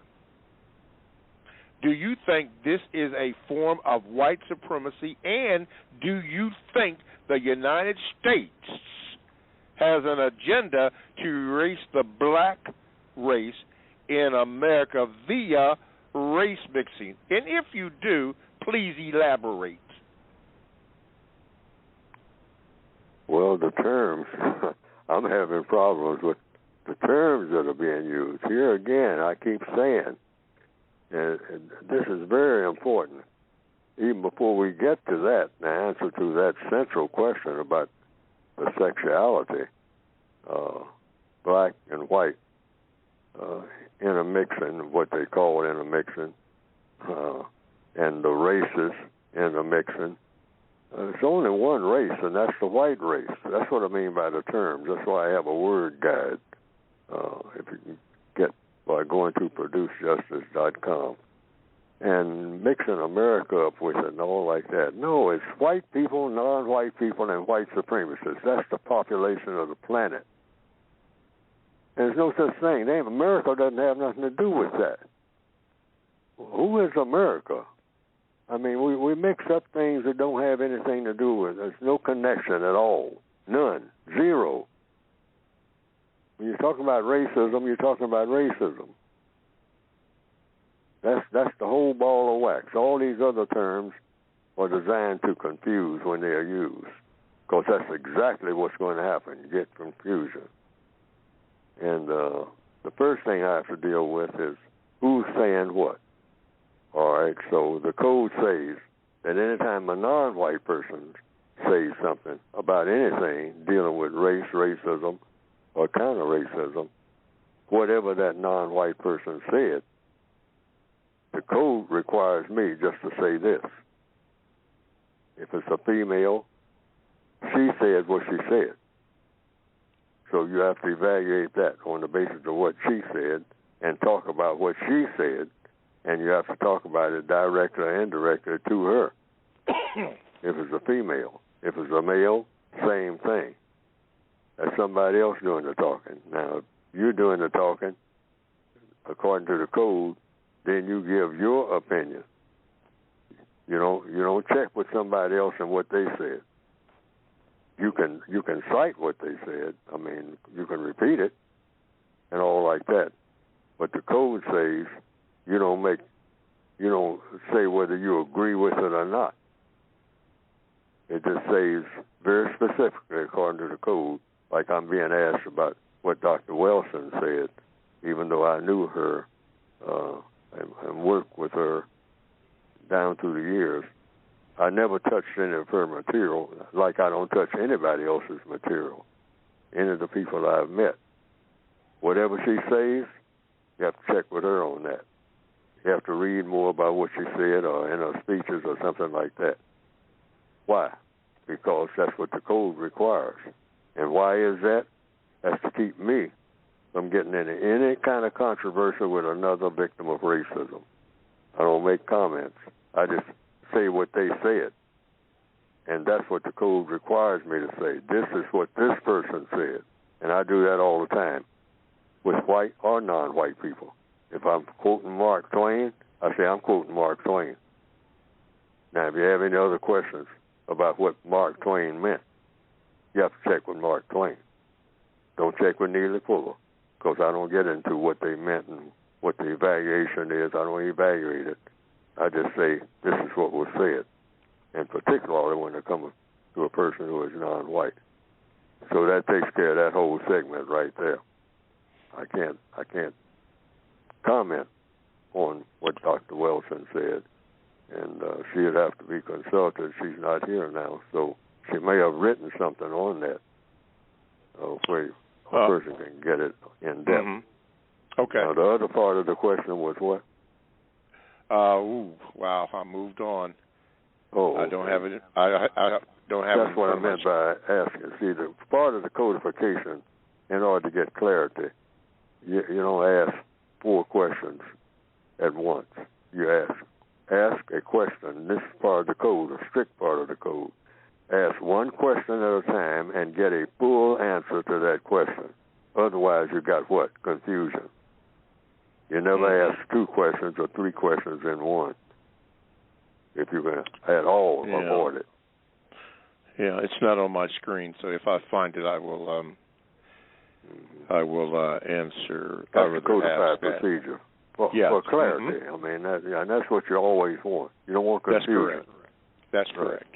do you think this is a form of white supremacy, and do you think the United States has an agenda to erase the black race in America via race mixing? And if you do, please elaborate. Well, the terms, I'm having problems with the terms that are being used. Here again, I keep saying, and this is very important, even before we get to that, the answer to that central question about the sexuality, black and white intermixing, what they call intermixing, and the races intermixing. There's only one race, and that's the white race. That's what I mean by the terms. That's why I have a word guide. If you can get by going to producejustice.com. and mixing America up with it and all like that. No, it's white people, non-white people, and white supremacists. That's the population of the planet. There's no such thing. America doesn't have nothing to do with that. Who is America? I mean, we mix up things that don't have anything to do with it. There's no connection at all. None. Zero. When you're talking about racism, you're talking about racism. That's the whole ball of wax. All these other terms are designed to confuse when they are used, because that's exactly what's going to happen. You get confusion. And the first thing I have to deal with is who's saying what. All right, so the code says that anytime a non-white person says something about anything dealing with race, racism, or counter-racism, whatever that non-white person said, the code requires me just to say this. If it's a female, she said what she said. So you have to evaluate that on the basis of what she said and talk about what she said, and you have to talk about it directly or indirectly to her. If it's a female. If it's a male, same thing. That's somebody else doing the talking. Now, if you're doing the talking, according to the code, then you give your opinion. You don't check with somebody else and what they said. You can cite what they said. I mean, you can repeat it and all like that. But the code says you don't say whether you agree with it or not. It just says very specifically according to the code, like I'm being asked about what Dr. Wilson said, even though I knew her and worked with her down through the years. I never touched any of her material, like I don't touch anybody else's material, any of the people I've met. Whatever she says, you have to check with her on that. You have to read more about what she said or in her speeches or something like that. Why? Because that's what the code requires. And why is that? That's to keep me from getting into any kind of controversy with another victim of racism. I don't make comments. I just say what they said. And that's what the code requires me to say. This is what this person said. And I do that all the time with white or non-white people. If I'm quoting Mark Twain, I say I'm quoting Mark Twain. Now, if you have any other questions about what Mark Twain meant, you have to check with Mark Twain. Don't check with Neely Fuller, because I don't get into what they meant and what the evaluation is. I don't evaluate it. I just say this is what was said, and particularly when it comes to a person who is non-white. So that takes care of that whole segment right there. I can't comment on what Dr. Wilson said, and she'd have to be consulted. She's not here now, so she may have written something on that where a person can get it in depth. Mm-hmm. Okay. Now, the other part of the question was what? Wow, I moved on. Oh, I don't have it. I don't have it. That's what I meant by asking. See, the part of the codification, in order to get clarity, you don't ask 4 questions at once. You ask a question. This is part of the code, a strict part of the code. Ask one question at a time and get a full answer to that question. Otherwise, you got what? Confusion. You never ask 2 questions or 3 questions in one, if you can at all avoid it. Yeah, it's not on my screen, so if I find it, I will answer. That's the codified procedure for clarity. Mm-hmm. I mean, and that's what you always want. You don't want confusion. That's correct.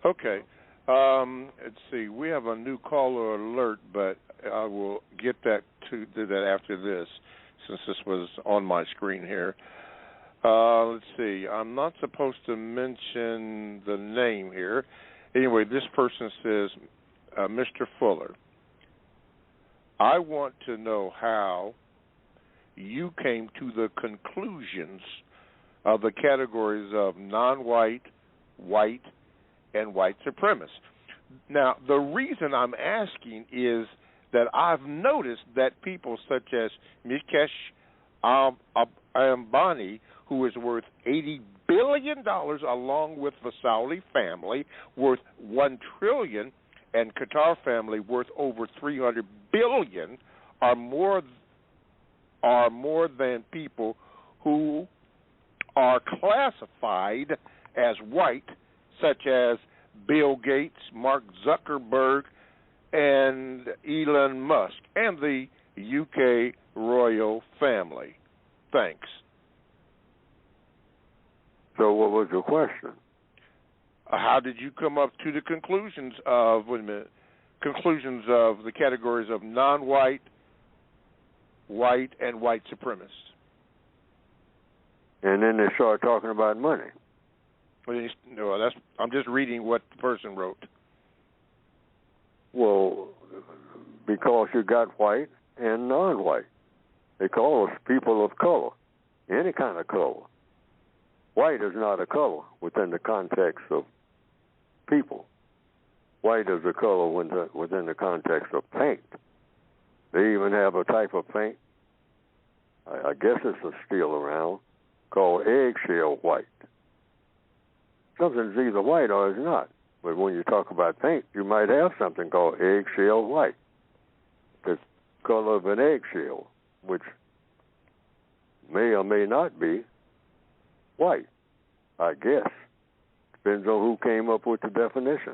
Okay. Let's see. We have a new caller alert, but I will get that to that after this, since this was on my screen here. Let's see. I'm not supposed to mention the name here. Anyway, this person says, Mr. Fuller, I want to know how you came to the conclusions of the categories of non-white, white, and white supremacists. Now, the reason I'm asking is that I've noticed that people such as Mikesh Ambani, who is worth $80 billion, along with the Saudi family, worth $1 trillion, and Qatar family, worth over $300 billion, are more than people who are classified as white, such as Bill Gates, Mark Zuckerberg, and Elon Musk, and the UK royal family. Thanks. So what was your question? How did you come up to the conclusions of the categories of non-white, white, and white supremacists? And then they started talking about money. No, I'm just reading what the person wrote. Well, because you got white and non-white. They call us people of color, any kind of color. White is not a color within the context of people. White is a color within the context of paint. They even have a type of paint, I guess it's still around, called eggshell white. Something's either white or it's not. But when you talk about paint, you might have something called eggshell white. The color of an eggshell, which may or may not be white, I guess. Depends on who came up with the definition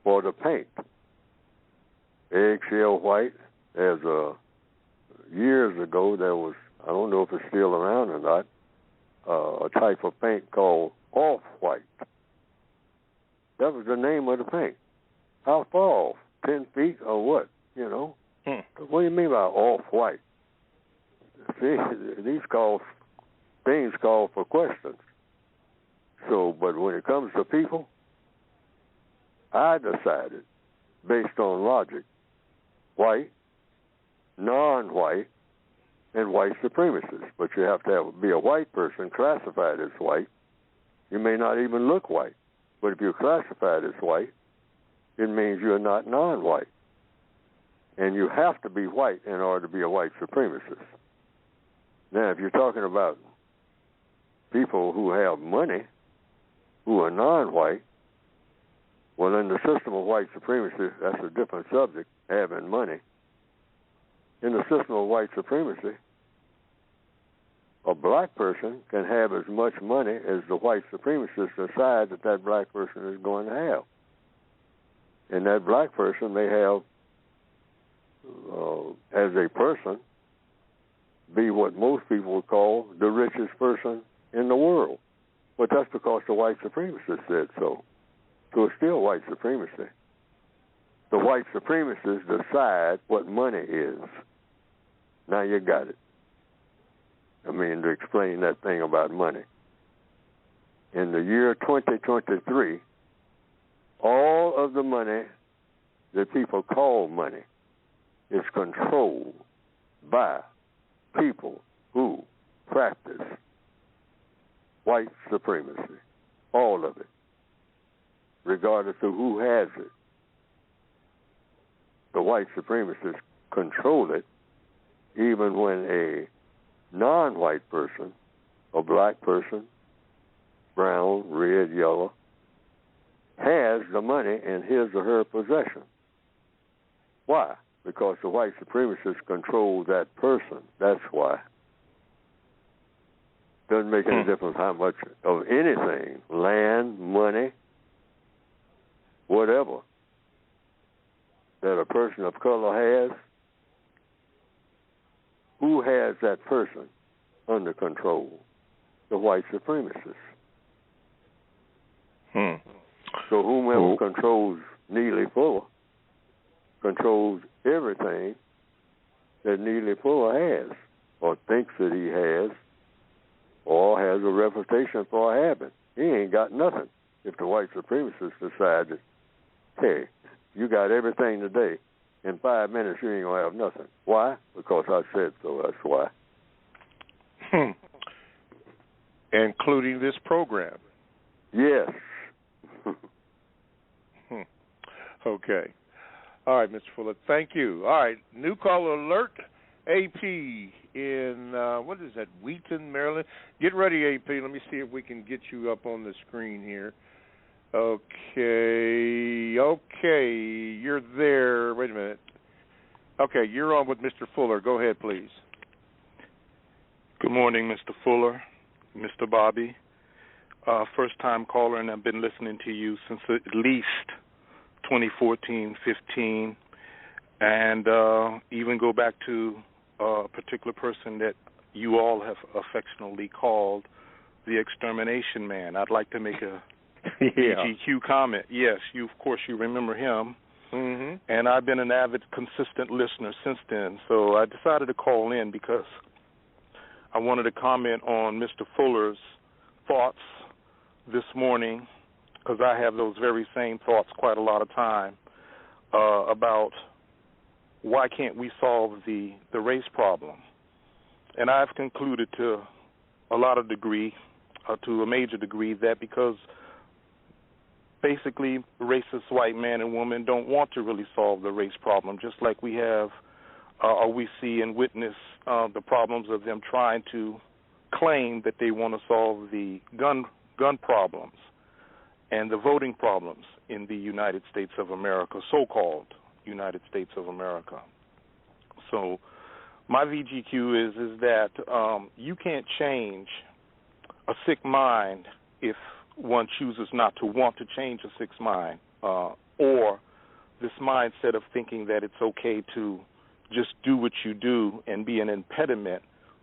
for the paint. Eggshell white, as years ago, there was, I don't know if it's still around or not, a type of paint called off-white. That was the name of the paint. How far off? 10 feet or what? You know? What do you mean by off-white? See, these things call for questions. So, but when it comes to people, I decided, based on logic, white, non-white, and white supremacists. But you have to be a white person classified as white. You may not even look white. But if you're classified as white, it means you're not non-white. And you have to be white in order to be a white supremacist. Now, if you're talking about people who have money, who are non-white, well, in the system of white supremacy, that's a different subject, having money. In the system of white supremacy, a black person can have as much money as the white supremacists decide that black person is going to have. And that black person may have, as a person, be what most people would call the richest person in the world. But that's because the white supremacists said so. So it's still white supremacy. The white supremacists decide what money is. Now you got it. I mean, to explain that thing about money. In the year 2023, all of the money that people call money is controlled by people who practice white supremacy. All of it. Regardless of who has it. The white supremacists control it even when a non-white person, a black person, brown, red, yellow, has the money in his or her possession. Why? Because the white supremacists control that person. That's why. Doesn't make any difference how much of anything, land, money, whatever, that a person of color has. Who has that person under control? The white supremacists. So whomever controls Neely Fuller controls everything that Neely Fuller has, or thinks that he has, or has a reputation for having. He ain't got nothing. If the white supremacists decide that, hey, you got everything today, in 5 minutes you ain't going to have nothing. Why? Because I said so. That's why. Including this program. Yes. Okay. All right, Mr. Fuller, thank you. All right, new caller alert. AP in, what is that, Wheaton, Maryland. Get ready, AP. Let me see if we can get you up on the screen here. Okay, you're there. Wait a minute. Okay, you're on with Mr. Fuller. Go ahead, please. Good morning, Mr. Fuller, Mr. Bobby. First-time caller, and I've been listening to you since at least 2014-15, and even go back to a particular person that you all have affectionately called the Extermination Man. I'd like to make a BGQ comment. Yes, of course, you remember him. Mm-hmm. And I've been an avid, consistent listener since then. So I decided to call in because I wanted to comment on Mr. Fuller's thoughts this morning, because I have those very same thoughts quite a lot of time about why can't we solve the race problem. And I've concluded to a lot of degree, to a major degree, that because basically racist white man and woman don't want to really solve the race problem, just like we have or we see and witness the problems of them trying to claim that they want to solve the gun problems and the voting problems in the United States of America, so-called United States of America. So my VGQ is that you can't change a sick mind if one chooses not to want to change a sick mind, or this mindset of thinking that it's okay to just do what you do and be an impediment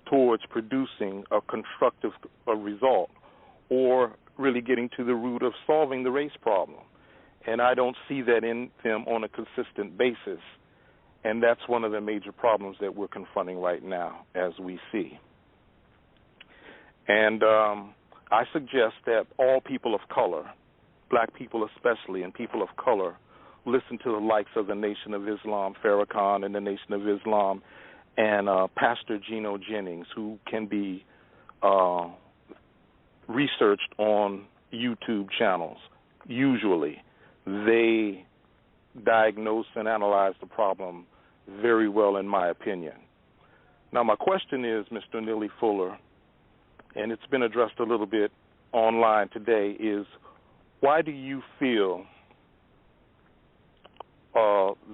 towards producing a constructive result or really getting to the root of solving the race problem. And I don't see that in them on a consistent basis, and that's one of the major problems that we're confronting right now, as we see. And I suggest that all people of color, black people especially, and people of color, listen to the likes of the Nation of Islam, Farrakhan and the Nation of Islam, and Pastor Geno Jennings, who can be researched on YouTube channels. Usually they diagnose and analyze the problem very well, in my opinion. Now, my question is, Mr. Neely Fuller, and it's been addressed a little bit online today, is why do you feel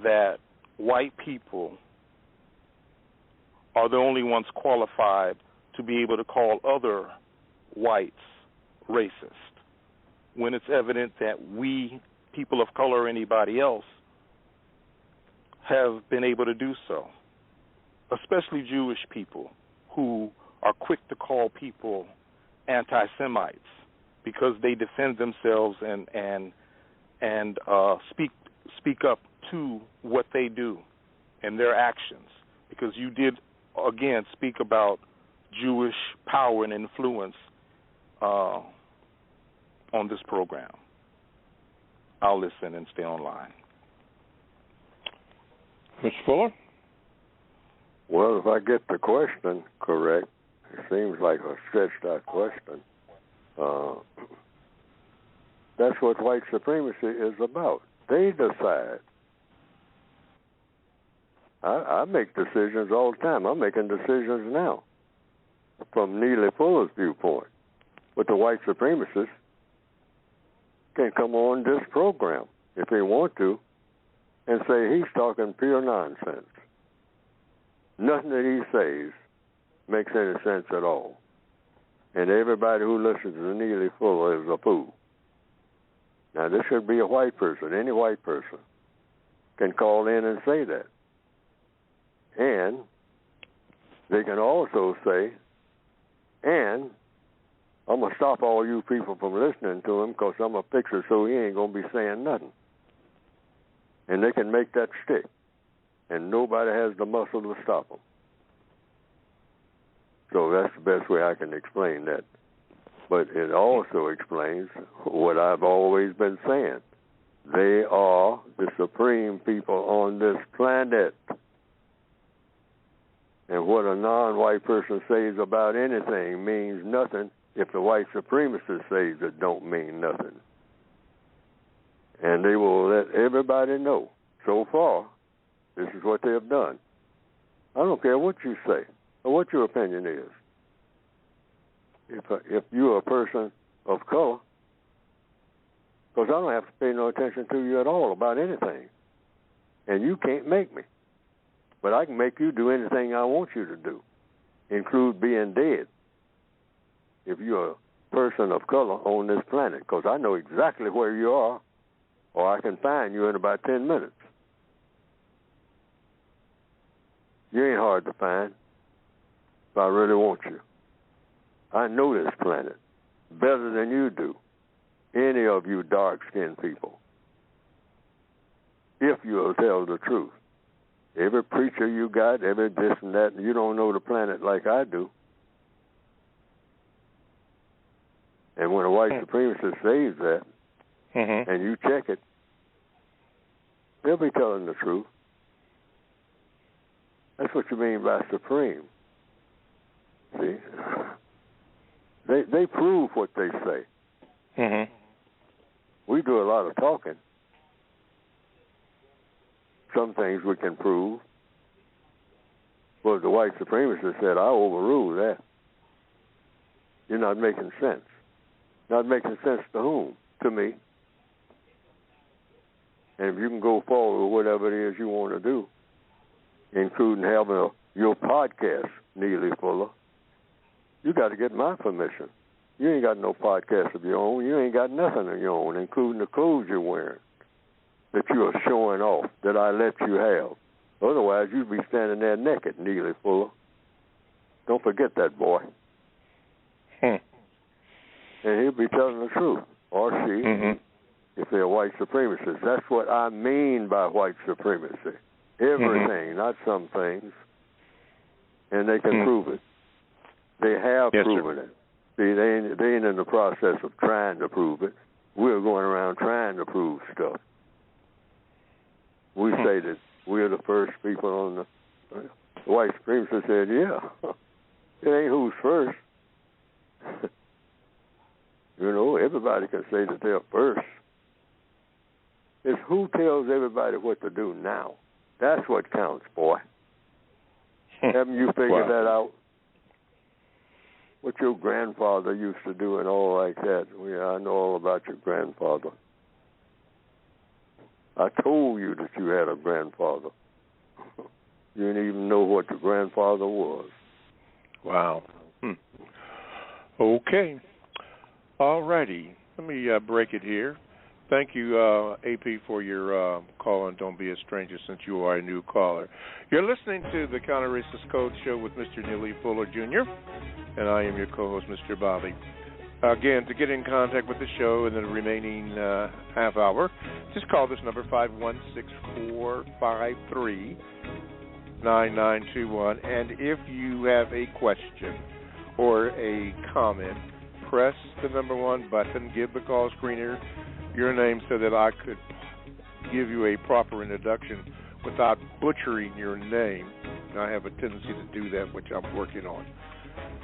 that white people are the only ones qualified to be able to call other whites racist, when it's evident that we, people of color or anybody else, have been able to do so, especially Jewish people who are quick to call people anti-Semites because they defend themselves and speak up to what they do and their actions, because you did, again, speak about Jewish power and influence on this program. I'll listen and stay online. Mr. Fuller? Well, if I get the question correct, it seems like a stretched out question. That's what white supremacy is about. They decide. I make decisions all the time. I'm making decisions now from Neely Fuller's viewpoint. But the white supremacists can come on this program if they want to and say he's talking pure nonsense. Nothing that he says makes any sense at all. And everybody who listens to Neely Fuller is a fool. Now, this should be a white person. Any white person can call in and say that. And they can also say, and I'm going to stop all you people from listening to him because I'm going to fix it so he ain't going to be saying nothing. And they can make that stick. And nobody has the muscle to stop them. So that's the best way I can explain that. But it also explains what I've always been saying. They are the supreme people on this planet. And what a non-white person says about anything means nothing if the white supremacist says it don't mean nothing. And they will let everybody know. So far, this is what they have done. I don't care what you say. or what your opinion is. If you're a person of color, because I don't have to pay no attention to you at all about anything, and you can't make me. But I can make you do anything I want you to do, include being dead, if you're a person of color on this planet, because I know exactly where you are, or I can find you in about 10 minutes. You ain't hard to find if I really want you. I know this planet better than you do, any of you dark-skinned people, if you'll tell the truth. Every preacher you got, every this and that, you don't know the planet like I do. And when a white supremacist says that, and you check it, they'll be telling the truth. That's what you mean by supreme. See? They prove what they say. We do a lot of talking. Some things we can prove. But the white supremacist said, I overrule that. You're not making sense. Not making sense to whom? To me. And if you can go forward with whatever it is you want to do, including having your podcast, Neely Fuller, you got to get my permission. You ain't got no podcast of your own. You ain't got nothing of your own, including the clothes you're wearing that you are showing off, that I let you have. Otherwise, you'd be standing there naked, Neely Fuller. Don't forget that, boy. And he'll be telling the truth, or she, if they're white supremacists. That's what I mean by white supremacy. Everything, not some things. And they can prove it. They have proven it. See, they ain't in the process of trying to prove it. We're going around trying to prove stuff. We say that we're the first people on the white supremacist said, yeah, it ain't who's first. You know, everybody can say that they're first. It's who tells everybody what to do now. That's what counts, boy. Haven't you figured that out? What your grandfather used to do and all like that. I know all about your grandfather. I told you that you had a grandfather. You didn't even know what your grandfather was. Wow. Okay. All righty. Let me break it here. Thank you, AP, for your call, and don't be a stranger since you are a new caller. You're listening to the Counter-Racist Code Show with Mr. Neely Fuller, Jr., and I am your co-host, Mr. Bobby. Again, to get in contact with the show in the remaining half hour, just call this number, 516-453-9921. And if you have a question or a comment, press the number 1 button, give the call screener your name so that I could give you a proper introduction without butchering your name. I have a tendency to do that, which I'm working on.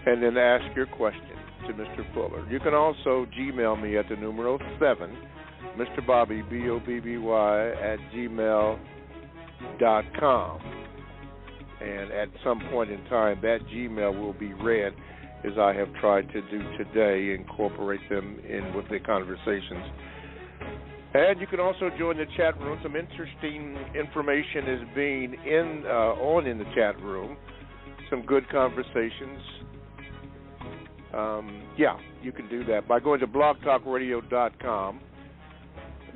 And then ask your question to Mr. Fuller. You can also Gmail me at the numero 7, Mr. Bobby, BOBBY, @gmail.com. And at some point in time, that Gmail will be read, as I have tried to do today, incorporate them in with the conversations. And you can also join the chat room. Some interesting information is being in the chat room. Some good conversations. You can do that by going to blogtalkradio.com.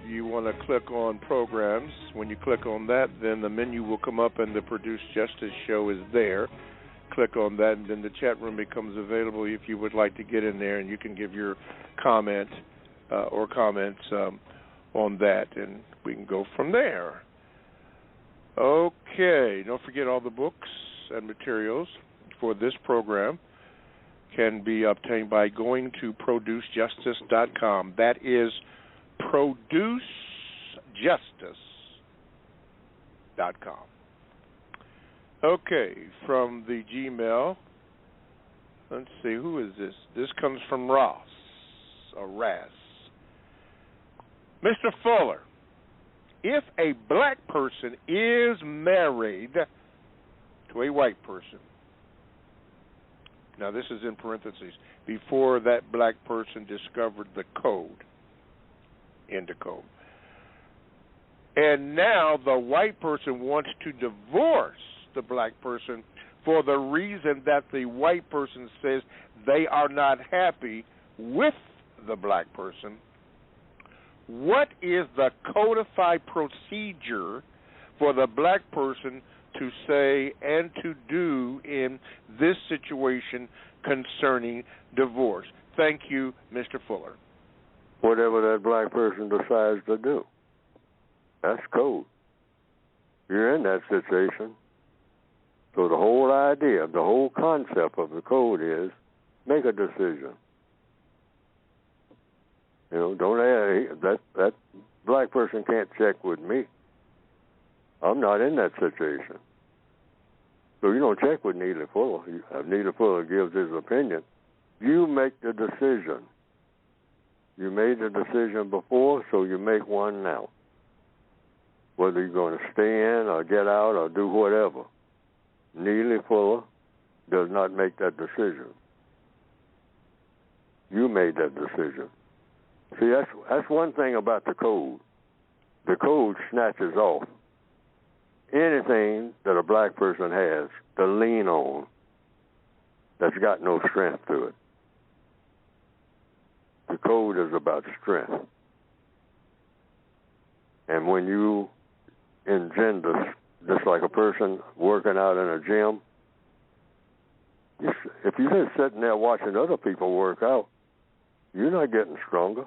You want to click on programs. When you click on that, then the menu will come up and the Produce Justice show is there. Click on that, and then the chat room becomes available if you would like to get in there, and you can give your comment or comments on that, and we can go from there. Okay, don't forget all the books and materials for this program can be obtained by going to producejustice.com. That is producejustice.com. Okay, from the Gmail, let's see, who is this? This comes from Ross, or Ras. Mr. Fuller, if a black person is married to a white person, Now, this is in parentheses. Before that black person discovered the code. End of code. And now the white person wants to divorce the black person for the reason that the white person says they are not happy with the black person. What is the codified procedure for the black person to say and to do in this situation concerning divorce? Thank you, Mr. Fuller. Whatever that black person decides to do. That's code. You're in that situation. So the whole idea, the whole concept of the code is make a decision. You know, don't ask, that black person can't check with me. I'm not in that situation. So you don't check with Neely Fuller. If Neely Fuller gives his opinion, you make the decision. You made the decision before, so you make one now. Whether you're going to stay in or get out or do whatever. Neely Fuller does not make that decision. You made that decision. See, that's one thing about the code. The code snatches off anything that a black person has to lean on that's got no strength to it. The code is about strength. And when you engender, just like a person working out in a gym, if you're just sitting there watching other people work out, you're not getting stronger.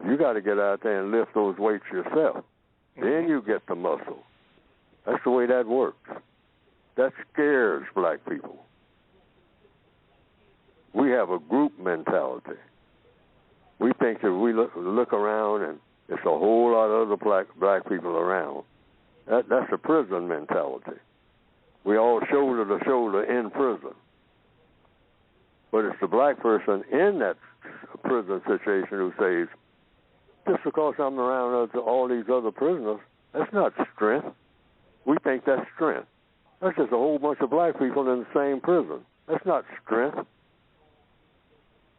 You got to get out there and lift those weights yourself. Then you get the muscle. That's the way that works. That scares black people. We have a group mentality. We think that we look around and it's a whole lot of other black people around. That's a prison mentality. We all shoulder to shoulder in prison. But it's the black person in that prison situation who says, just because I'm around all these other prisoners, that's not strength. We think that's strength. That's just a whole bunch of black people in the same prison. That's not strength.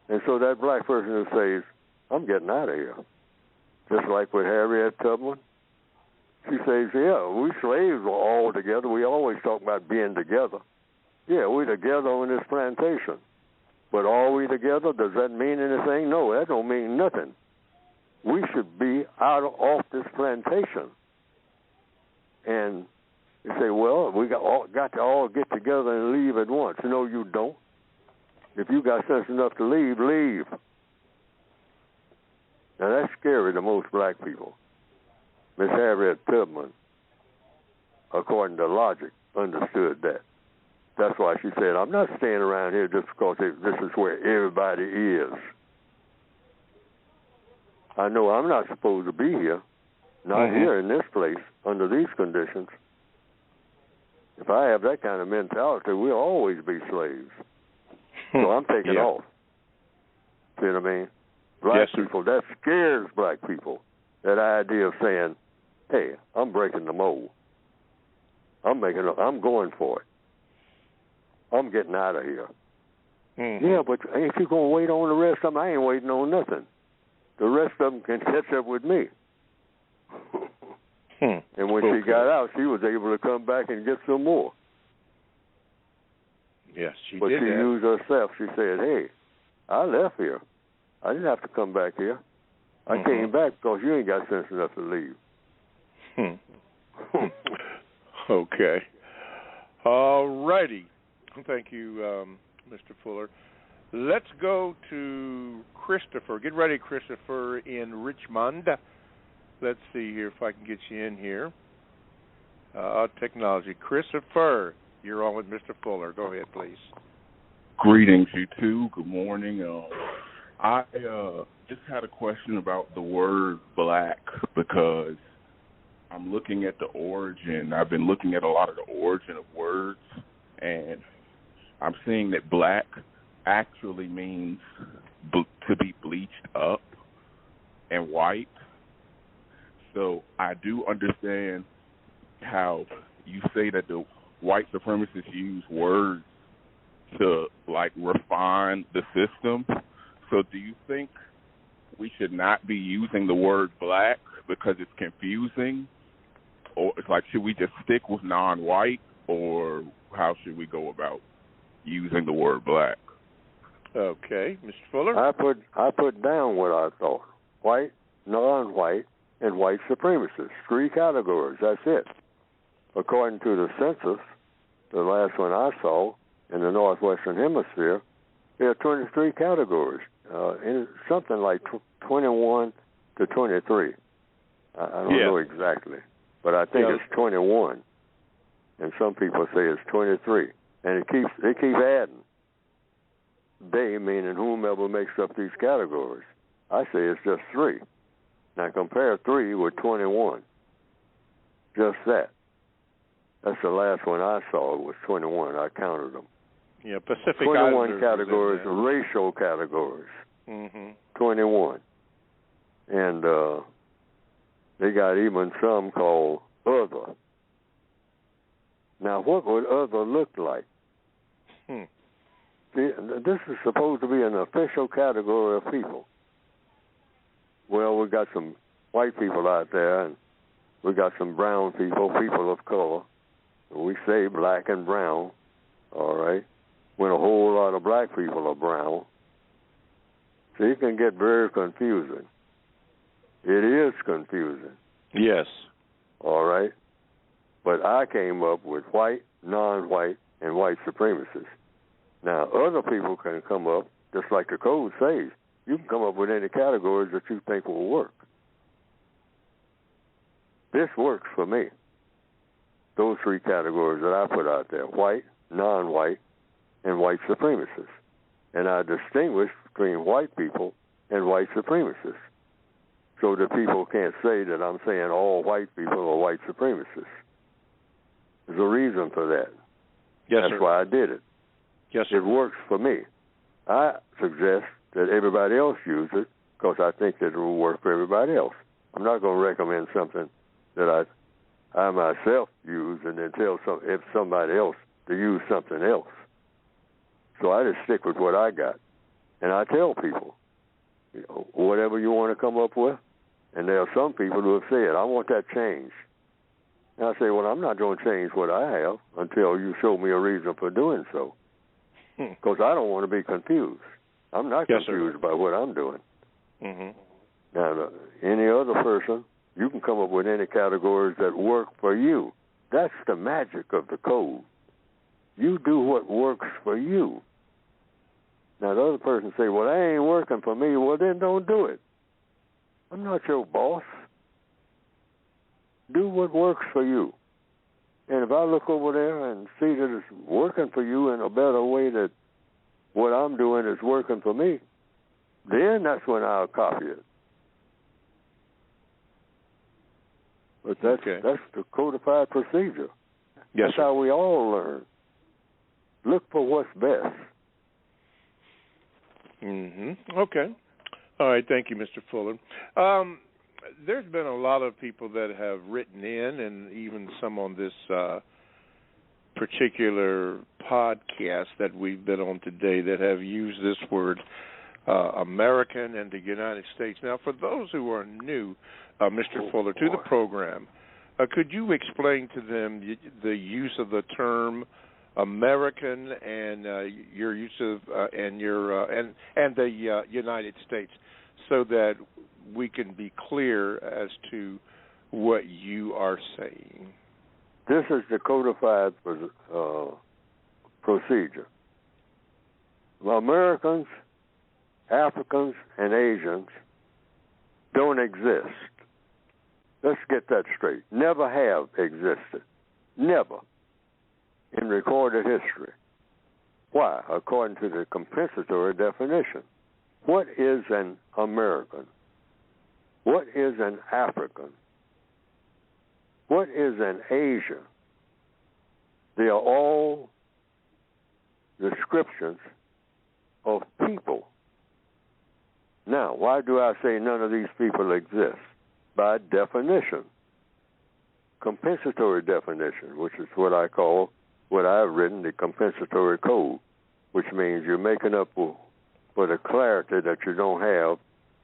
And so that black person who says, I'm getting out of here. Just like with Harriet Tubman. She says, yeah, we slaves were all together. We always talk about being together. Yeah, we're together on this plantation. But are we together? Does that mean anything? No, that don't mean nothing. We should be off this plantation. And you say, well, we got to all get together and leave at once. No, you don't. If you got sense enough to leave, leave. Now, that's scary to most black people. Miss Harriet Tubman, according to logic, understood that. That's why she said, I'm not staying around here just because this is where everybody is. I know I'm not supposed to be here, not here in this place, under these conditions. If I have that kind of mentality, we'll always be slaves. So I'm taking off. See what I mean? Black people, that scares black people. That idea of saying, hey, I'm breaking the mold. I'm going for it. I'm getting out of here. Yeah, but if you're going to wait on the rest of them, I ain't waiting on nothing. The rest of them can catch up with me. And when she got out, she was able to come back and get some more. Yes, she but did. But she used herself. She said, hey, I left here. I didn't have to come back here. I came back because you ain't got sense enough to leave. Okay. All righty. Thank you, Mr. Fuller. Let's go to Christopher. Get ready, Christopher, in Richmond. Let's see here if I can get you in here. Technology. Christopher, you're on with Mr. Fuller. Go ahead, please. Greetings, you two. Good morning. I just had a question about the word black because I'm looking at the origin. I've been looking at a lot of the origin of words, and I'm seeing that black actually means to be bleached up and white. So I do understand how you say that the white supremacists use words to like refine the system. So do you think we should not be using the word black because it's confusing? Or it's like, should we just stick with non-white, or how should we go about using the word black? Okay, Mr. Fuller? I put down what I thought. White, non-white, and white supremacists. 3 categories, that's it. According to the census, the last one I saw in the Northwestern Hemisphere, there are 23 categories, in something like 21 to 23. I don't know exactly, but I think it's 21. And some people say it's 23. And they keep adding. They, meaning whomever makes up these categories. I say it's just 3. Now compare 3 with 21. Just that. That's the last one I saw. It was 21. I counted them. Yeah, Pacific 21 Islanders categories, racial categories. 21. And they got even some called other. Now, what would other look like? This is supposed to be an official category of people. Well, we got some white people out there, and we got some brown people, people of color. We say black and brown, all right, when a whole lot of black people are brown. So it can get very confusing. It is confusing. Yes. All right. But I came up with white, non-white, and white supremacists. Now, other people can come up, just like the code says. You can come up with any categories that you think will work. This works for me. Those 3 categories that I put out there, white, non-white, and white supremacists. And I distinguish between white people and white supremacists. So that people can't say that I'm saying all white people are white supremacists. There's a reason for that. Yes, That's why I did it. Yes, sir. It works for me. I suggest that everybody else use it because I think that it will work for everybody else. I'm not going to recommend something that I myself use and then tell somebody else to use something else. So I just stick with what I got. And I tell people, whatever you want to come up with. And there are some people who have said, I want that changed. And I say, well, I'm not going to change what I have until you show me a reason for doing so. Because I don't want to be confused. I'm not confused by what I'm doing. Now, any other person, you can come up with any categories that work for you. That's the magic of the code. You do what works for you. Now, the other person say, well, that ain't working for me. Well, then don't do it. I'm not your boss. Do what works for you. And if I look over there and see that it's working for you in a better way that what I'm doing is working for me, then that's when I'll copy it. But that's the codified procedure. Yes, that's how we all learn. Look for what's best. Okay. All right. Thank you, Mr. Fuller. There's been a lot of people that have written in, and even some on this particular podcast that we've been on today, that have used this word, American and the United States. Now, for those who are new, Mr. Fuller, to the program, could you explain to them the use of the term American and your use of and the United States, so that we can be clear as to what you are saying? This is the codified procedure. Americans, Africans, and Asians don't exist. Let's get that straight. Never have existed. Never. In recorded history. Why? According to the compensatory definition. What is an American? What is an African? What is an Asian? They are all descriptions of people. Now, why do I say none of these people exist? By definition. Compensatory definition, which is what I call, what I've written, the compensatory code. which means you're making up for the clarity that you don't have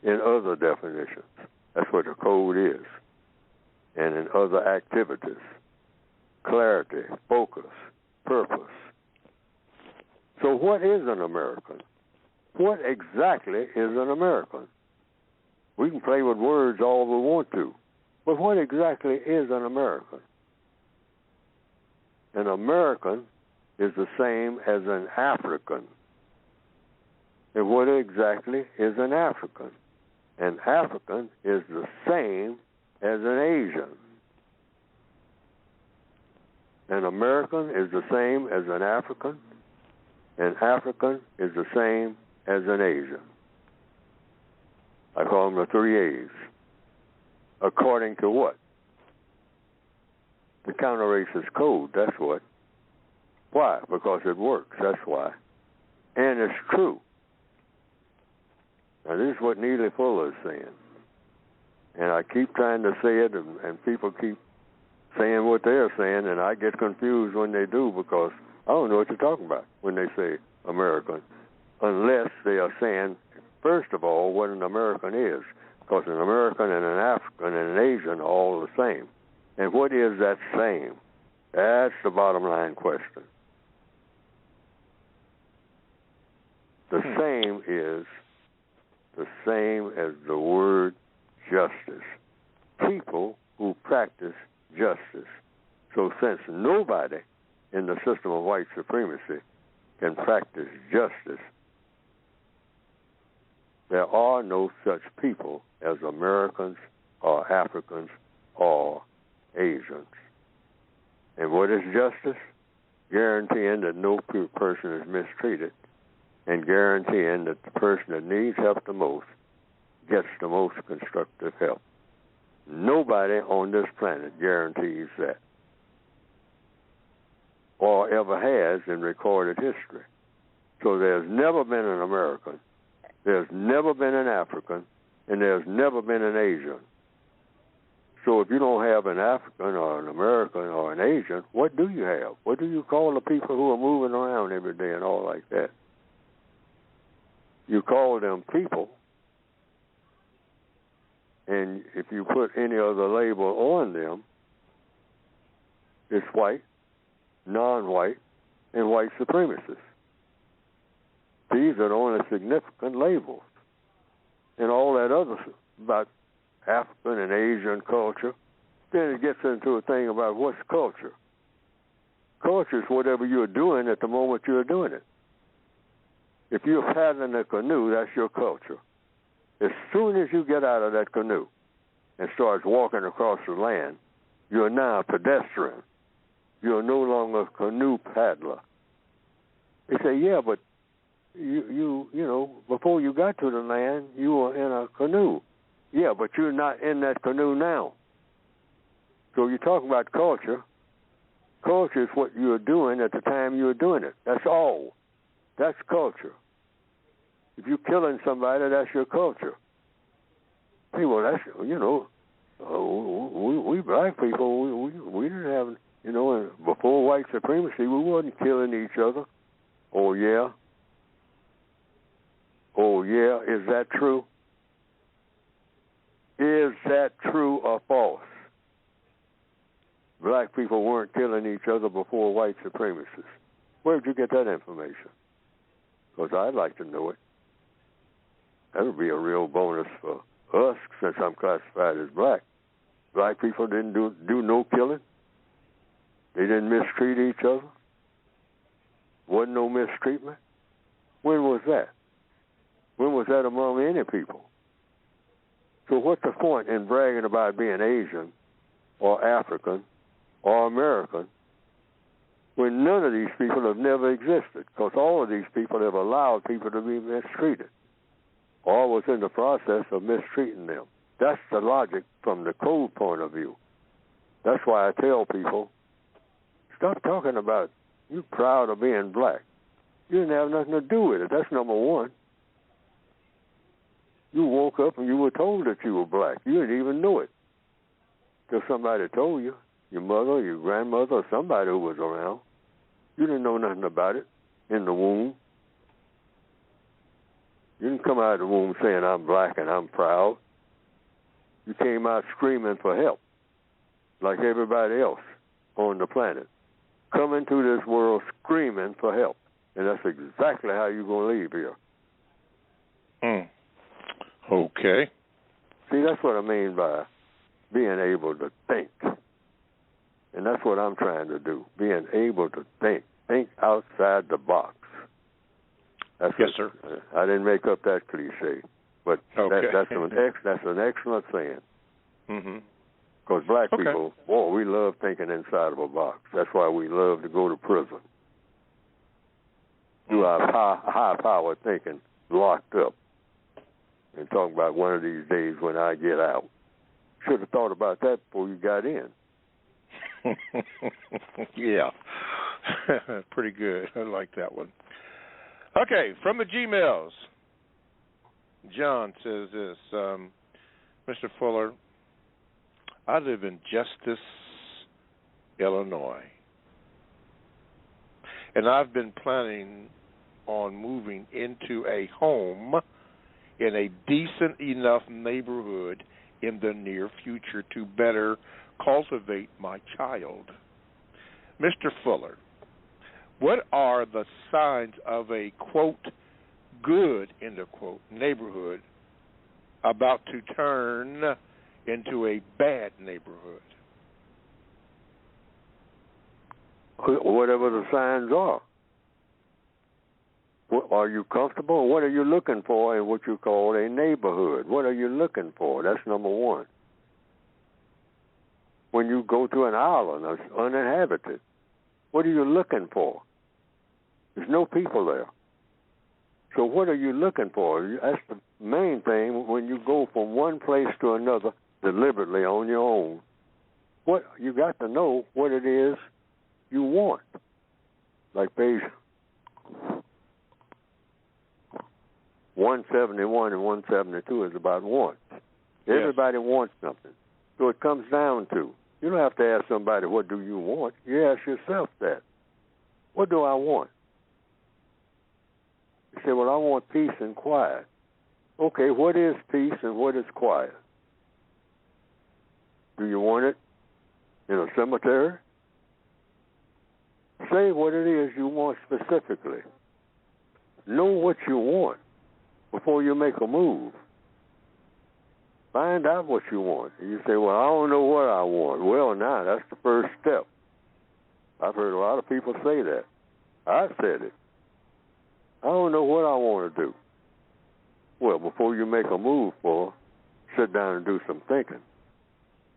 in other definitions. That's what the code is. And in other activities, clarity, focus, purpose. So what is an American? What exactly is an American? We can play with words all we want to, but what exactly is an American? An American is the same as an African. And what exactly is an African? An African is the same as an Asian. An American is the same as an African. An African is the same as an Asian. I call them the 3 A's. According to what? The counter-racist code, that's what. Why? Because it works, that's why. And it's true. Now, this is what Neely Fuller is saying. And I keep trying to say it, and people keep saying what they're saying, and I get confused when they do because I don't know what you're talking about when they say American, unless they are saying, first of all, what an American is, because an American and an African and an Asian are all the same. And what is that same? That's the bottom line question. The same is the same as the word justice. People who practice justice. So since nobody in the system of white supremacy can practice justice, there are no such people as Americans or Africans or Asians. And what is justice? Guaranteeing that no person is mistreated and guaranteeing that the person that needs help the most gets the most constructive help. Nobody on this planet guarantees that or ever has in recorded history. So there's never been an American, there's never been an African, and there's never been an Asian. So if you don't have an African or an American or an Asian, what do you have? What do you call the people who are moving around every day and all like that? You call them people, and if you put any other label on them, it's white, non-white, and white supremacists. These are the only significant labels. And all that other about African and Asian culture, then it gets into a thing about what's culture. Culture is whatever you're doing at the moment you're doing it. If you're paddling a canoe, that's your culture. As soon as you get out of that canoe and start walking across the land, you're now a pedestrian. You're no longer a canoe paddler. They say, yeah, but you know, before you got to the land, you were in a canoe. Yeah, but you're not in that canoe now. So you're talking about culture. Culture is what you're doing at the time you're doing it. That's all. That's culture. If you're killing somebody, that's your culture. Hey, well, that's, you know, we black people, we didn't have, you know, before white supremacy, we wasn't killing each other. Oh, yeah? Oh, yeah? Is that true? Is that true or false? Black people weren't killing each other before white supremacists. Where did you get that information? Because I'd like to know it. That would be a real bonus for us since I'm classified as black. Black people didn't do no killing. They didn't mistreat each other. Wasn't no mistreatment. When was that? When was that among any people? So what's the point in bragging about being Asian or African or American when none of these people have never existed? Because all of these people have allowed people to be mistreated or was in the process of mistreating them. That's the logic from the code point of view. That's why I tell people, stop talking about you proud of being black. You didn't have nothing to do with it. That's number one. You woke up and you were told that you were black. You didn't even know it till somebody told you, your mother, your grandmother, or somebody who was around. You didn't know nothing about it in the womb. You didn't come out of the womb saying, I'm black and I'm proud. You came out screaming for help, like everybody else on the planet. Come into this world screaming for help. And that's exactly how you're going to leave here. Okay. See, that's what I mean by being able to think. And that's what I'm trying to do, being able to think. Think outside the box. That's yes, sir. I didn't make up that cliche, but that's an excellent saying. Because black people, boy, we love thinking inside of a box. That's why we love to go to prison. Do our high-powered thinking locked up and talk about one of these days when I get out. Should have thought about that before you got in. Yeah. Pretty good. I like that one. Okay, from the Gmails. John says this, Mr. Fuller, I live in Justice, Illinois, and I've been planning on moving into a home in a decent enough neighborhood in the near future to better cultivate my child. Mr. Fuller, what are the signs of a, quote, good, end of quote, neighborhood about to turn into a bad neighborhood? Whatever the signs are. Are you comfortable? What are you looking for in what you call a neighborhood? What are you looking for? That's number one. When you go to an island that's uninhabited, what are you looking for? There's no people there. So what are you looking for? That's the main thing when you go from one place to another deliberately on your own. What you got to know what it is you want. Like page 171 and 172 is about wants. Everybody wants something. So it comes down to, you don't have to ask somebody, what do you want? You ask yourself that. What do I want? You say, well, I want peace and quiet. Okay, what is peace and what is quiet? Do you want it in a cemetery? Say what it is you want specifically. Know what you want before you make a move. Find out what you want. And you say, well, I don't know what I want. Well, now, that's the first step. I've heard a lot of people say that. I said it. I don't know what I want to do. Well, before you make a move, sit down and do some thinking.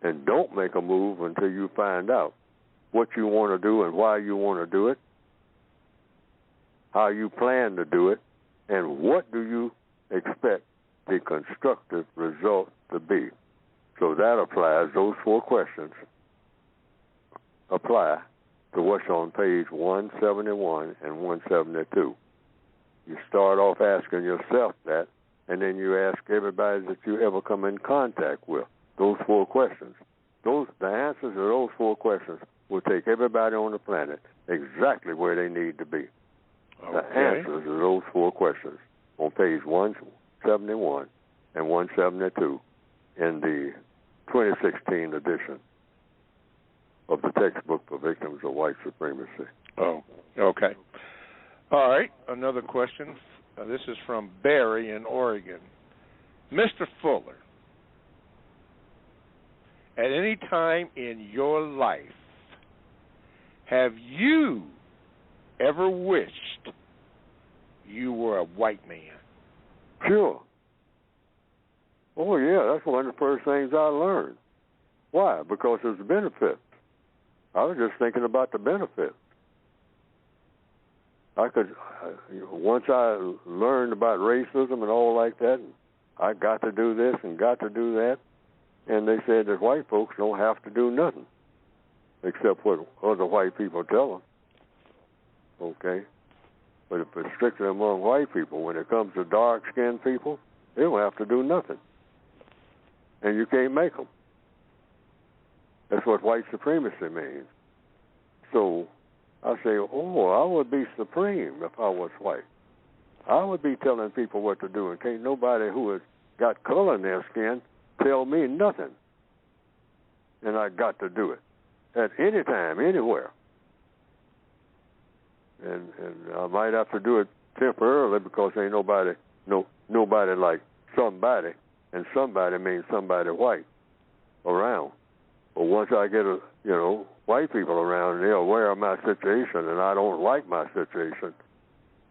And don't make a move until you find out what you want to do and why you want to do it, how you plan to do it, and what do you expect the constructive result to be. So that applies, those 4 questions apply to what's on page 171 and 172. You start off asking yourself that, and then you ask everybody that you ever come in contact with those 4 questions. The answers to those 4 questions will take everybody on the planet exactly where they need to be. Okay. The answers to those 4 questions on page 171 and 172 in the 2016 edition of the textbook for victims of white supremacy. Oh, okay. All right, another question. This is from Barry in Oregon. Mr. Fuller, at any time in your life, have you ever wished you were a white man? Sure. Oh, yeah, that's one of the first things I learned. Why? Because there's benefits. I was just thinking about the benefits. Once I learned about racism and all like that, I got to do this and got to do that, and they said that white folks don't have to do nothing except what other white people tell them. Okay? But if it's strictly among white people, when it comes to dark-skinned people, they don't have to do nothing. And you can't make them. That's what white supremacy means. So I say, I would be supreme if I was white. I would be telling people what to do, and can't nobody who has got color in their skin tell me nothing. And I got to do it at any time, anywhere. And I might have to do it temporarily because ain't nobody like somebody, and somebody means somebody white around. But once I get white people around and they're aware of my situation and I don't like my situation,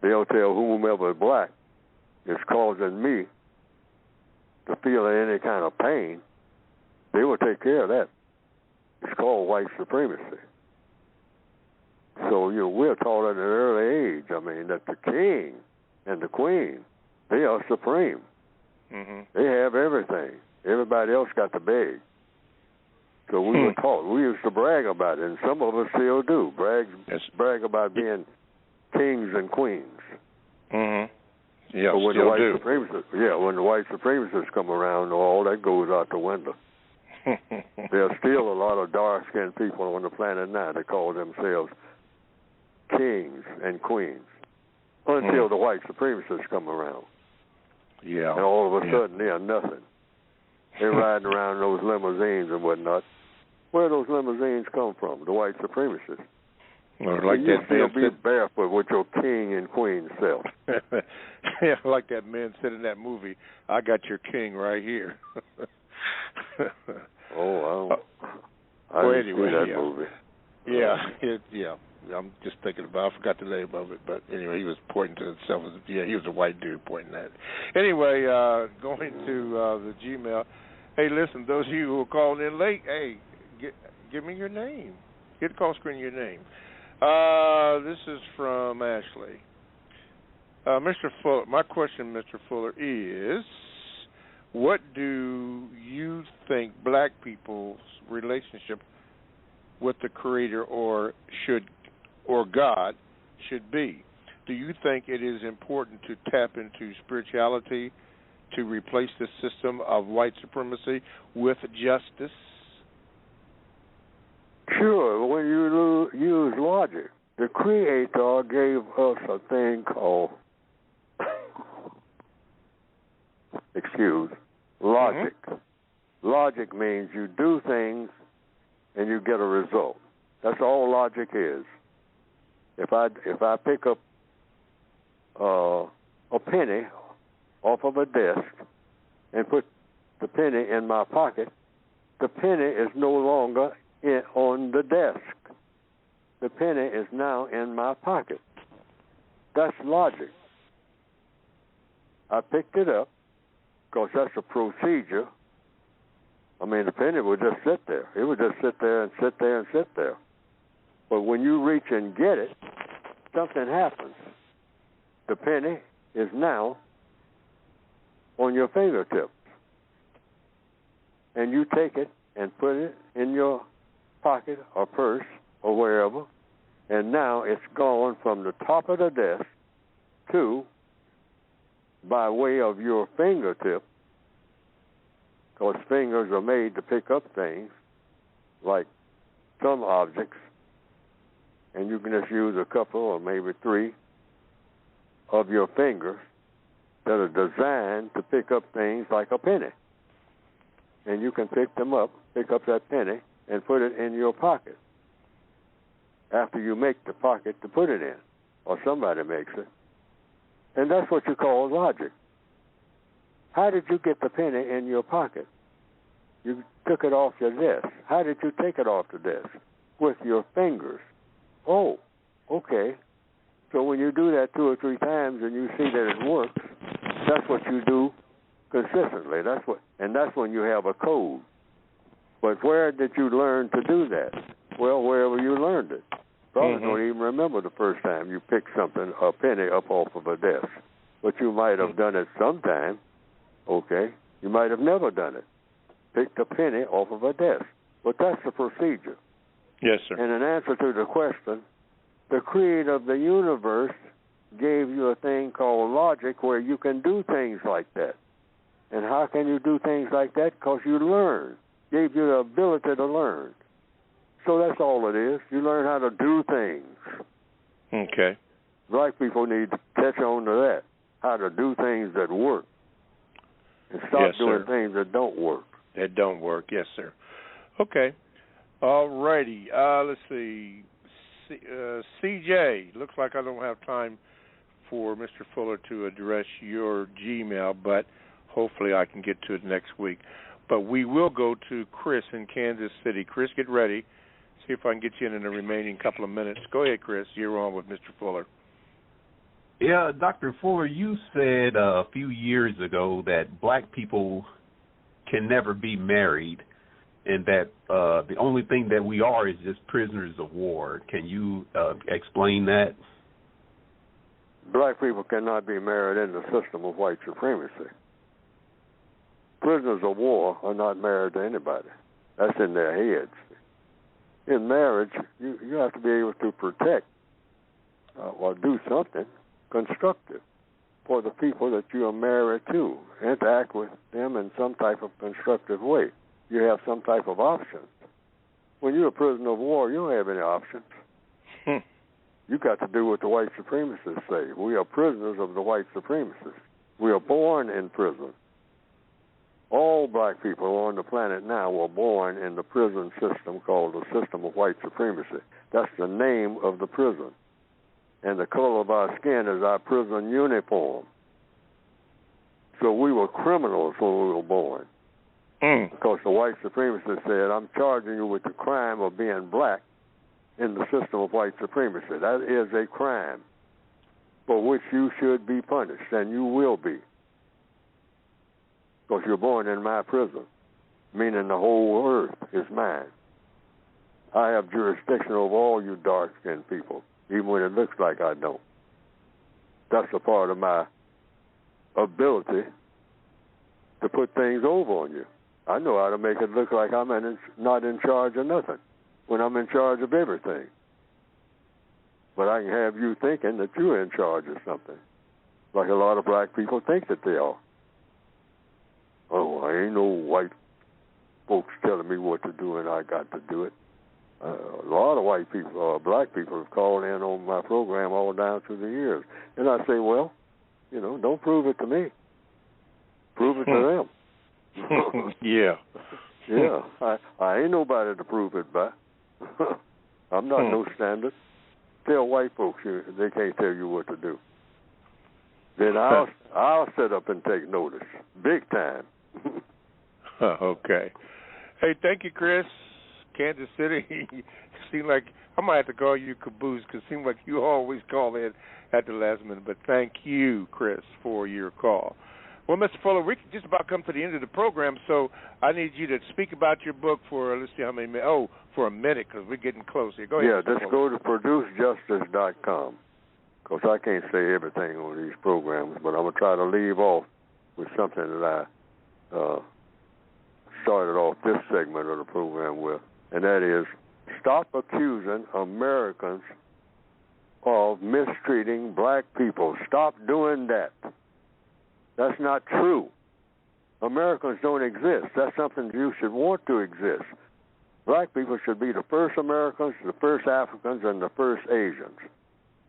they'll tell whomever is black is causing me to feel any kind of pain. They will take care of that. It's called white supremacy. So we're taught at an early age, that the king and the queen, they are supreme. Mm-hmm. They have everything. Everybody else got to beg. So we were taught. We used to brag about it, and some of us still do. Brag about being kings and queens. Mm-hmm. Yeah, but when still the when the white supremacists come around, all that goes out the window. There's still a lot of dark-skinned people on the planet now that call themselves kings and queens until the white supremacists come around. Yeah. And all of a sudden, they are nothing. They're riding around in those limousines and whatnot. Where do those limousines come from? The white supremacists. Or like you that still man be barefoot with your king and queen self. Yeah, like that man said in that movie, I got your king right here. I didn't see that movie. Yeah, I'm just thinking about, I forgot the name of it, but anyway, he was pointing to himself. He was a white dude pointing at it. Anyway, going to the Gmail. Hey, listen, those of you who are calling in late, hey, give me your name. Get the call screen your name. This is from Ashley. Mr. Fuller, my question, Mr. Fuller, is what do you think black people's relationship with the Creator or God should be? Do you think it is important to tap into spirituality to replace the system of white supremacy with justice? Sure, when you use logic. The Creator gave us a thing called, logic. Mm-hmm. Logic means you do things and you get a result. That's all logic is. If I pick up a penny off of a desk and put the penny in my pocket, the penny is no longer on the desk. The penny is now in my pocket. That's logic. I picked it up because that's a procedure. The penny would just sit there. It would just sit there and sit there and sit there. But when you reach and get it, something happens. The penny is now on your fingertips. And you take it and put it in your pocket or purse or wherever, and now it's gone from the top of the desk to, by way of your fingertip, because fingers are made to pick up things, like some objects, and you can just use a couple or maybe 3 of your fingers that are designed to pick up things like a penny. And you can pick up that penny, and put it in your pocket after you make the pocket to put it in, or somebody makes it. And that's what you call logic. How did you get the penny in your pocket? You took it off your desk. How did you take it off the desk? With your fingers. Oh, okay. So when you do that 2 or 3 times and you see that it works, that's what you do consistently. That's when you have a code. But where did you learn to do that? Well, wherever you learned it. Probably don't even remember the first time you picked a penny up off of a desk. But you might have done it sometime. Okay. You might have never done it. Picked a penny off of a desk. But that's the procedure. Yes, sir. And in answer to the question, the Creator of the universe gave you a thing called logic where you can do things like that. And how can you do things like that? Because you learn. Gave you the ability to learn. So that's all it is. You learn how to do things. Okay. Black people need to catch on to that. how to do things that work and stop doing things that don't work. That don't work, yes, sir. Okay. All righty. Let's see. CJ, looks like I don't have time for Mr. Fuller to address your Gmail, but hopefully I can get to it next week. But we will go to Chris in Kansas City. Chris, get ready. See if I can get you in the remaining couple of minutes. Go ahead, Chris. You're on with Mr. Fuller. Yeah, Dr. Fuller, you said a few years ago that black people can never be married and that the only thing that we are is just prisoners of war. Can you explain that? Black people cannot be married in the system of white supremacy. Prisoners of war are not married to anybody. That's in their heads. In marriage, you have to be able to protect or do something constructive for the people that you are married to. Interact with them in some type of constructive way. You have some type of options. When you're a prisoner of war, you don't have any options. You got to do what the white supremacists say. We are prisoners of the white supremacists. We are born in prison. All black people on the planet now were born in the prison system called the system of white supremacy. That's the name of the prison. And the color of our skin is our prison uniform. So we were criminals when we were born. Because the white supremacist said, I'm charging you with the crime of being black in the system of white supremacy. That is a crime for which you should be punished, and you will be. Because you're born in my prison, meaning the whole earth is mine. I have jurisdiction over all you dark-skinned people, even when it looks like I don't. That's a part of my ability to put things over on you. I know how to make it look like I'm not in charge of nothing when I'm in charge of everything. But I can have you thinking that you're in charge of something, like a lot of black people think that they are. Oh, I ain't no white folks telling me what to do and I got to do it. A lot of white people, black people have called in on my program all down through the years. And I say, well, don't prove it to me. Prove it to them. Yeah. Yeah. I ain't nobody to prove it by. I'm not no standard. Tell white folks they can't tell you what to do. Then I'll sit up and take notice. Big time. Okay. Hey, thank you, Chris. Kansas City. Seemed like I might have to call you Caboose because it seemed like you always call in at the last minute. But thank you, Chris, for your call. Well, Mr. Fuller, we can just about come to the end of the program, so I need you to speak about your book for, let's see how many minutes. Oh, for a minute because we're getting close here. Go ahead. Yeah, just go to producejustice.com because I can't say everything on these programs, but I'm going to try to leave off with something that I started off this segment of the program with, and that is stop accusing Americans of mistreating black people. Stop doing that. That's not true. Americans don't exist. That's something you should want to exist. Black people should be the first Americans, the first Africans, and the first Asians.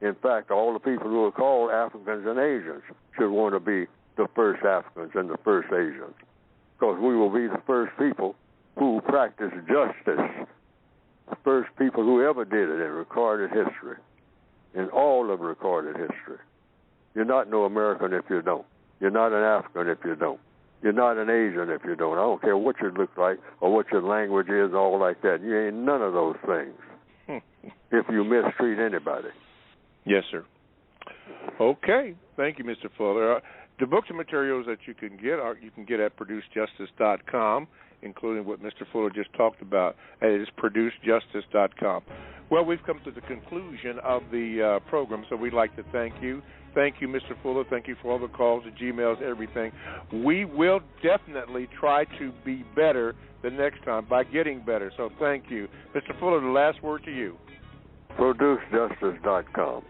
In fact, all the people who are called Africans and Asians should want to be the first Africans and the first Asians, because we will be the first people who practice justice, the first people who ever did it in recorded history, in all of recorded history. You're not no American if you don't. You're not an African if you don't. You're not an Asian if you don't. I don't care what you look like or what your language is, all like that. You ain't none of those things if you mistreat anybody. Yes, sir. Okay. Thank you, Mr. Fuller. The books and materials that you can get at producejustice.com, including what Mr. Fuller just talked about. It is producejustice.com. Well, we've come to the conclusion of the program, so we'd like to thank you. Thank you, Mr. Fuller. Thank you for all the calls, the Gmails, everything. We will definitely try to be better the next time by getting better, so thank you. Mr. Fuller, the last word to you. ProduceJustice.com.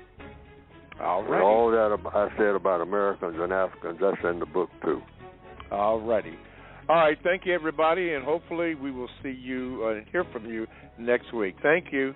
All right. All that I said about Americans and Africans, that's in the book, too. All righty. All right, thank you, everybody, and hopefully we will see you and hear from you next week. Thank you.